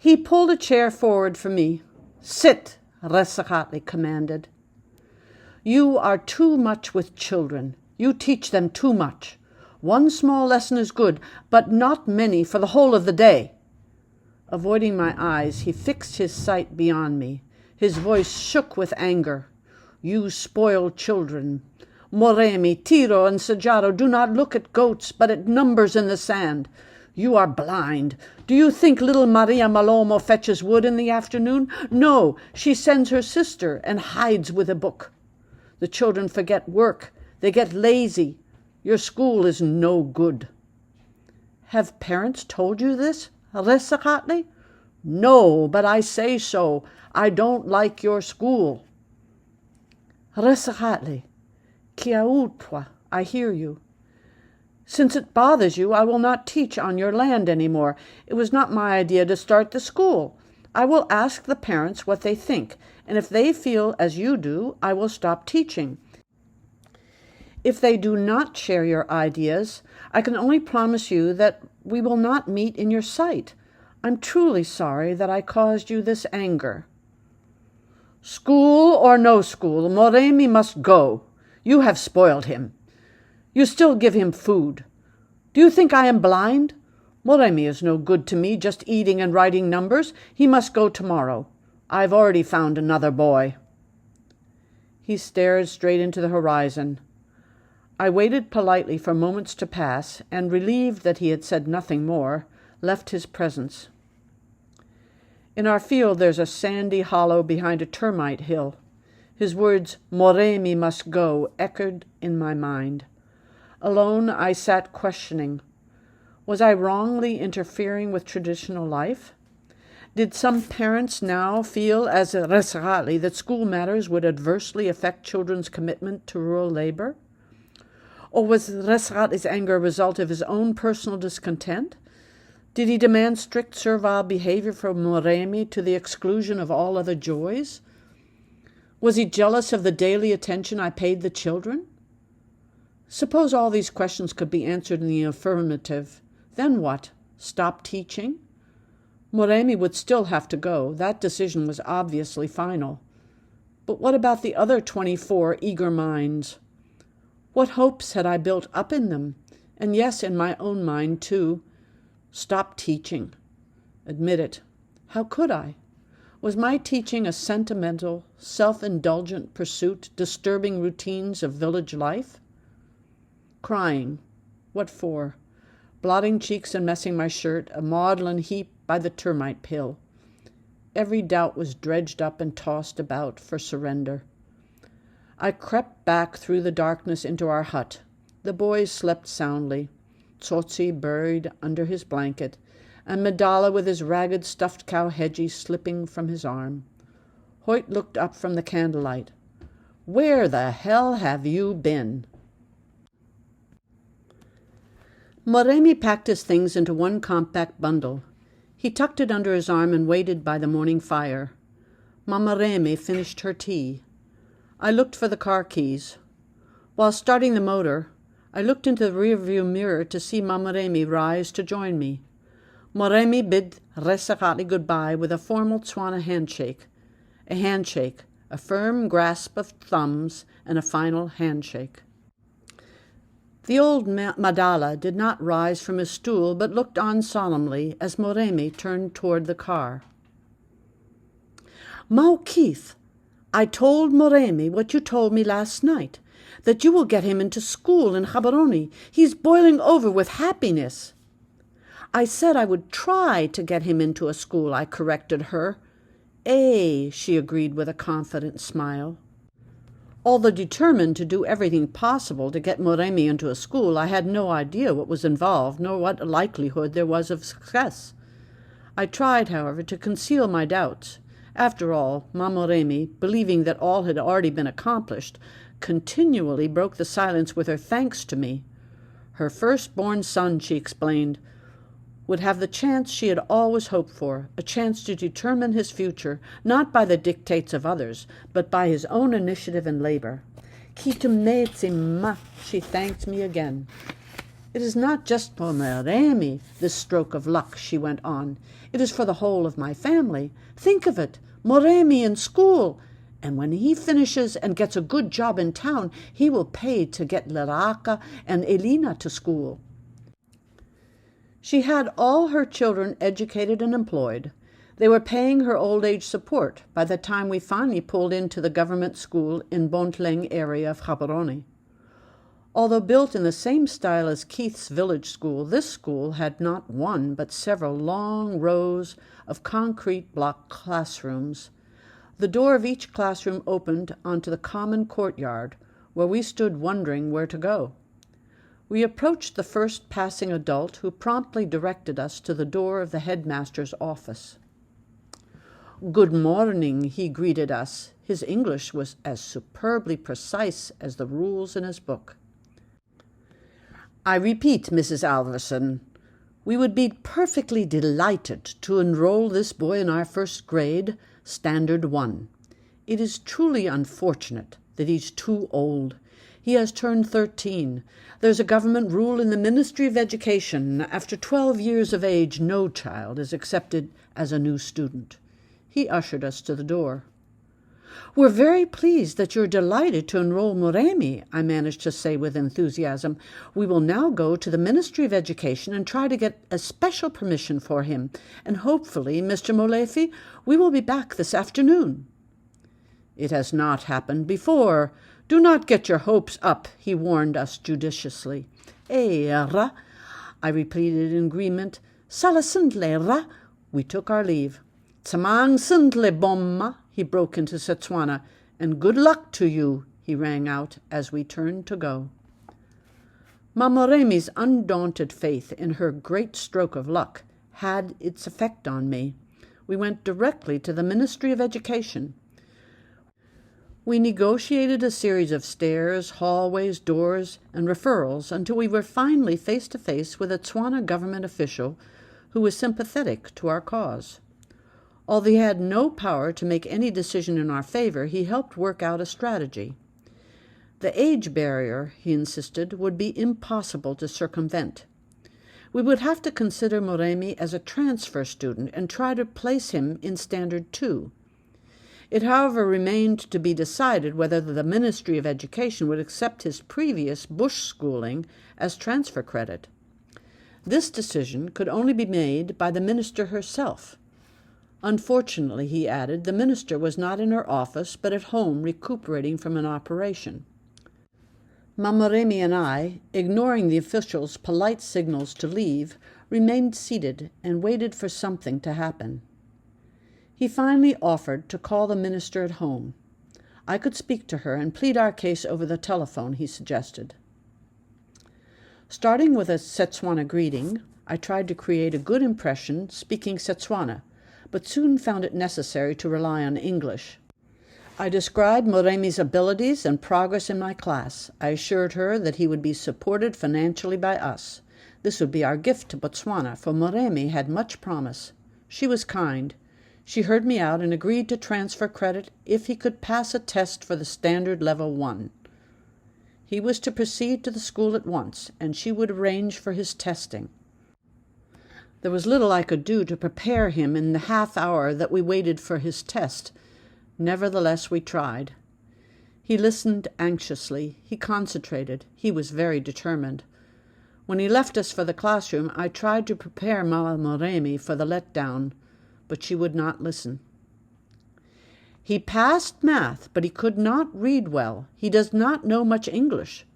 Speaker 1: He pulled a chair forward for me. Sit, Resakatli commanded. You are too much with children. You teach them too much. One small lesson is good, but not many for the whole of the day. Avoiding my eyes, he fixed his sight beyond me. His voice shook with anger. You spoil children. Moremi, Tiro, and Sajaro do not look at goats, but at numbers in the sand. You are blind. Do you think little Maria Malomo fetches wood in the afternoon? No, she sends her sister and hides with a book. The children forget work. They get lazy. Your school is no good. Have parents told you this, Resakatli? No, but I say so. I don't like your school. Resakatli, Kiautwa, I hear you. Since it bothers you, I will not teach on your land any more. It was not my idea to start the school. I will ask the parents what they think, and if they feel as you do, I will stop teaching. If they do not share your ideas, I can only promise you that we will not meet in your sight. I'm truly sorry that I caused you this anger. School or no school, Moremi must go. You have spoiled him. You still give him food. Do you think I am blind? Moremi is no good to me, just eating and writing numbers. He must go tomorrow. I've already found another boy. He stared straight into the horizon. I waited politely for moments to pass, and, relieved that he had said nothing more, left his presence. In our field there's a sandy hollow behind a termite hill. His words, Moremi must go, echoed in my mind. Alone, I sat questioning. Was I wrongly interfering with traditional life? Did some parents now feel, as Resakatli, that school matters would adversely affect children's commitment to rural labor? Or was Resakatli's anger a result of his own personal discontent? Did he demand strict servile behavior from Moremi to the exclusion of all other joys? Was he jealous of the daily attention I paid the children? Suppose all these questions could be answered in the affirmative. Then what? Stop teaching? Moremi would still have to go. That decision was obviously final. But what about the other 24 eager minds? What hopes had I built up in them, And yes, in my own mind, too. Stop teaching. Admit it. How could I? Was my teaching a sentimental, self-indulgent pursuit, disturbing routines of village life? Crying. What for? Blotting cheeks and messing my shirt, a maudlin heap by the termite pill. Every doubt was dredged up and tossed about for surrender. I crept back through the darkness into our hut. The boys slept soundly, Tsotsi buried under his blanket, and Medalla with his ragged stuffed cow Hedgie slipping from his arm. Hoyt looked up from the candlelight. "Where the hell have you been?" Moremi packed his things into one compact bundle. He tucked it under his arm and waited by the morning fire. Mamma Remi finished her tea. I looked for the car keys. While starting the motor, I looked into the rearview mirror to see Mamma Remi rise to join me. Moremi bid Resakali goodbye with a formal Tswana handshake. A handshake, a firm grasp of thumbs, and a final handshake. The old Madala did not rise from his stool, but looked on solemnly as Moremi turned toward the car. "Mau Keith, I told Moremi what you told me last night, that you will get him into school in Gaborone. He's boiling over with happiness." "I said I would try to get him into a school," I corrected her. She agreed with a confident smile. Although determined to do everything possible to get Moremi into a school, I had no idea what was involved, nor what likelihood there was of success. I tried, however, to conceal my doubts. After all, Moremi, believing that all had already been accomplished, continually broke the silence with her thanks to me. Her firstborn son, she explained, would have the chance she had always hoped for, a chance to determine his future, not by the dictates of others, but by his own initiative and labor. Kitumnetsima, she thanked me again. "It is not just for Moremi, this stroke of luck," she went on. "It is for the whole of my family. Think of it, Moremi in school. And when he finishes and gets a good job in town, he will pay to get Leraka and Elina to school." She had all her children educated and employed. They were paying her old age support by the time we finally pulled into the government school in Bontleng area of Gaborone. Although built in the same style as Keith's village school, this school had not one but several long rows of concrete block classrooms. The door of each classroom opened onto the common courtyard, where we stood wondering where to go. We approached the first passing adult, who promptly directed us to the door of the headmaster's office. "Good morning," he greeted us. His English was as superbly precise as the rules in his book. "I repeat, Mrs. Alverson, we would be perfectly delighted to enroll this boy in our first grade, Standard 1. It is truly unfortunate that he's too old. He has turned 13. There's a government rule in the Ministry of Education. After 12 years of age, no child is accepted as a new student." He ushered us to the door. "We're very pleased that you're delighted to enroll Moremi," I managed to say with enthusiasm. "We will now go to the Ministry of Education and try to get a special permission for him. And hopefully, Mr. Molefi, we will be back this afternoon." "It has not happened before. Do not get your hopes up," he warned us judiciously. "Ra," I repeated in agreement. "Salasintle ra." We took our leave. "Tsamang sintle bomma," he broke into Setswana, "and good luck to you," he rang out as we turned to go. Mamoremi's undaunted faith in her great stroke of luck had its effect on me. We went directly to the Ministry of Education. We negotiated a series of stairs, hallways, doors, and referrals until we were finally face to face with a Tswana government official who was sympathetic to our cause. Although he had no power to make any decision in our favor, he helped work out a strategy. The age barrier, he insisted, would be impossible to circumvent. We would have to consider Moremi as a transfer student and try to place him in Standard 2. It, however, remained to be decided whether the Ministry of Education would accept his previous bush schooling as transfer credit. This decision could only be made by the minister herself. Unfortunately, he added, the minister was not in her office, but at home recuperating from an operation. Mama Remy and I, ignoring the official's polite signals to leave, remained seated and waited for something to happen. He finally offered to call the minister at home. I could speak to her and plead our case over the telephone, he suggested. Starting with a Setswana greeting, I tried to create a good impression speaking Setswana, but soon found it necessary to rely on English. I described Moremi's abilities and progress in my class. I assured her that he would be supported financially by us. This would be our gift to Botswana, for Moremi had much promise. She was kind. She heard me out and agreed to transfer credit if he could pass a test for the standard level 1. He was to proceed to the school at once, and she would arrange for his testing. There was little I could do to prepare him in the half hour that we waited for his test. Nevertheless, we tried. He listened anxiously. He concentrated. He was very determined. When he left us for the classroom, I tried to prepare Mama Moremi for the letdown, but she would not listen. He passed math, but he could not read well. He does not know much English.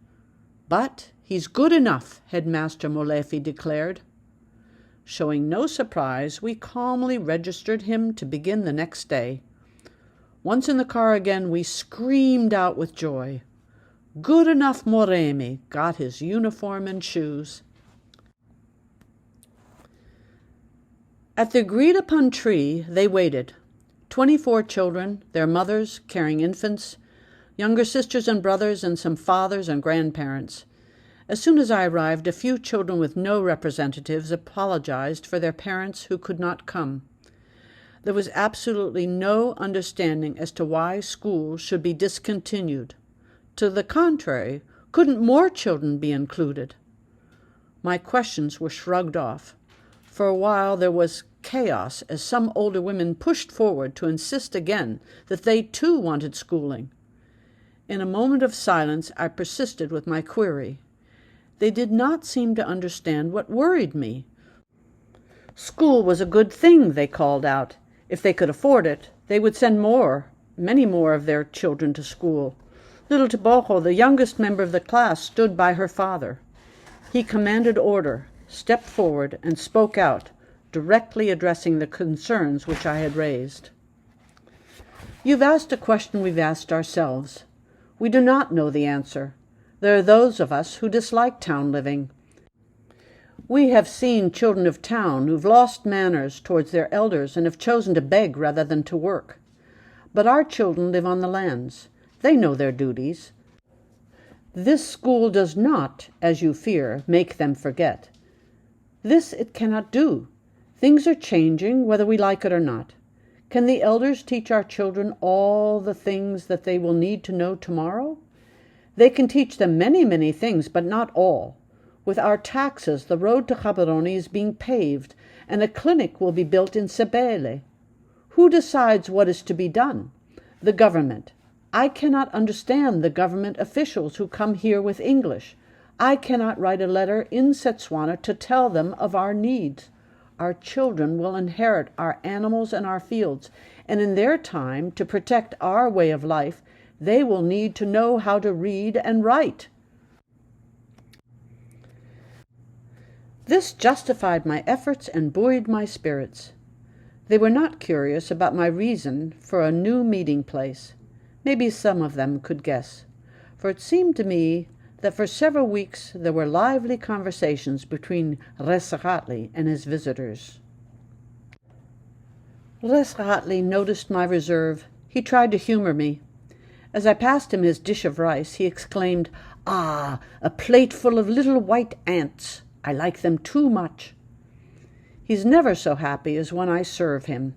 Speaker 1: But he's good enough, Headmaster Molefi declared. Showing no surprise, we calmly registered him to begin the next day. Once in the car again, we screamed out with joy. Good enough Moremi got his uniform and shoes. At the agreed-upon tree, they waited. 24 children, their mothers carrying infants, younger sisters and brothers, and some fathers and grandparents. As soon as I arrived, a few children with no representatives apologized for their parents who could not come. There was absolutely no understanding as to why school should be discontinued. To the contrary, couldn't more children be included? My questions were shrugged off. For a while there was chaos as some older women pushed forward to insist again that they too wanted schooling. In a moment of silence I persisted with my query. They did not seem to understand what worried me. School was a good thing, they called out. If they could afford it, they would send many more of their children to school. Little Teboho, the youngest member of the class, stood by her father. He commanded order, stepped forward, and spoke out, directly addressing the concerns which I had raised. You've asked a question we've asked ourselves. We do not know the answer. There are those of us who dislike town living. We have seen children of town who've lost manners towards their elders and have chosen to beg rather than to work. But our children live on the lands. They know their duties. This school does not, as you fear, make them forget. This it cannot do. Things are changing, whether we like it or not. Can the elders teach our children all the things that they will need to know tomorrow? They can teach them many things, but not all. With our taxes, the road to Gaborone is being paved, and a clinic will be built in Sebele. Who decides what is to be done? The government. I cannot understand the government officials who come here with English. I cannot write a letter in Setswana to tell them of our needs. Our children will inherit our animals and our fields, and in their time, to protect our way of life, they will need to know how to read and write. This justified my efforts and buoyed my spirits. They were not curious about my reason for a new meeting place. Maybe some of them could guess, for it seemed to me that for several weeks there were lively conversations between Resakatli and his visitors. Resakatli noticed my reserve. He tried to humor me. As I passed him his dish of rice, he exclaimed, "Ah, a plate full of little white ants. I like them too much." He's never so happy as when I serve him.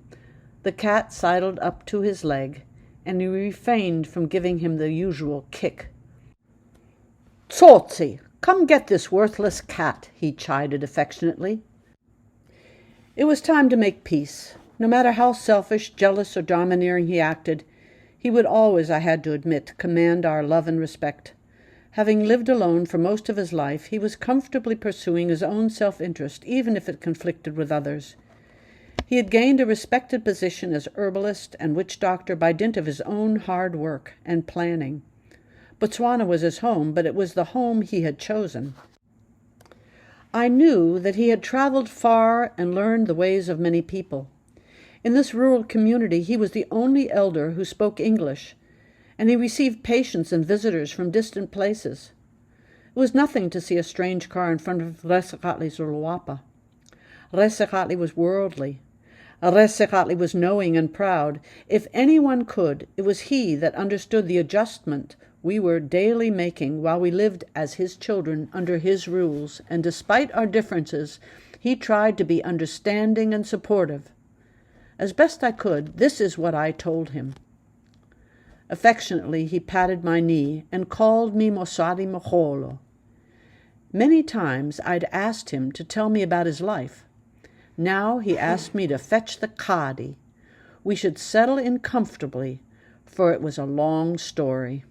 Speaker 1: The cat sidled up to his leg, and he refrained from giving him the usual kick. "Tsotsi, come get this worthless cat," he chided affectionately. It was time to make peace. No matter how selfish, jealous, or domineering he acted, He would always, I had to admit, command our love and respect. Having lived alone for most of his life, he was comfortably pursuing his own self-interest, even if it conflicted with others. He had gained a respected position as herbalist and witch doctor by dint of his own hard work and planning. Botswana was his home, but it was the home he had chosen. I knew that he had traveled far and learned the ways of many people. In this rural community, he was the only elder who spoke English, and he received patients and visitors from distant places. It was nothing to see a strange car in front of Resekatli's Luapa. Resekatli was worldly. Resekatli was knowing and proud. If anyone could, it was he that understood the adjustment we were daily making while we lived as his children under his rules, and despite our differences, he tried to be understanding and supportive. As best I could, this is what I told him. Affectionately, he patted my knee and called me Mosadi Moholo. Many times I'd asked him to tell me about his life. Now he asked me to fetch the kadi. We should settle in comfortably, for it was a long story.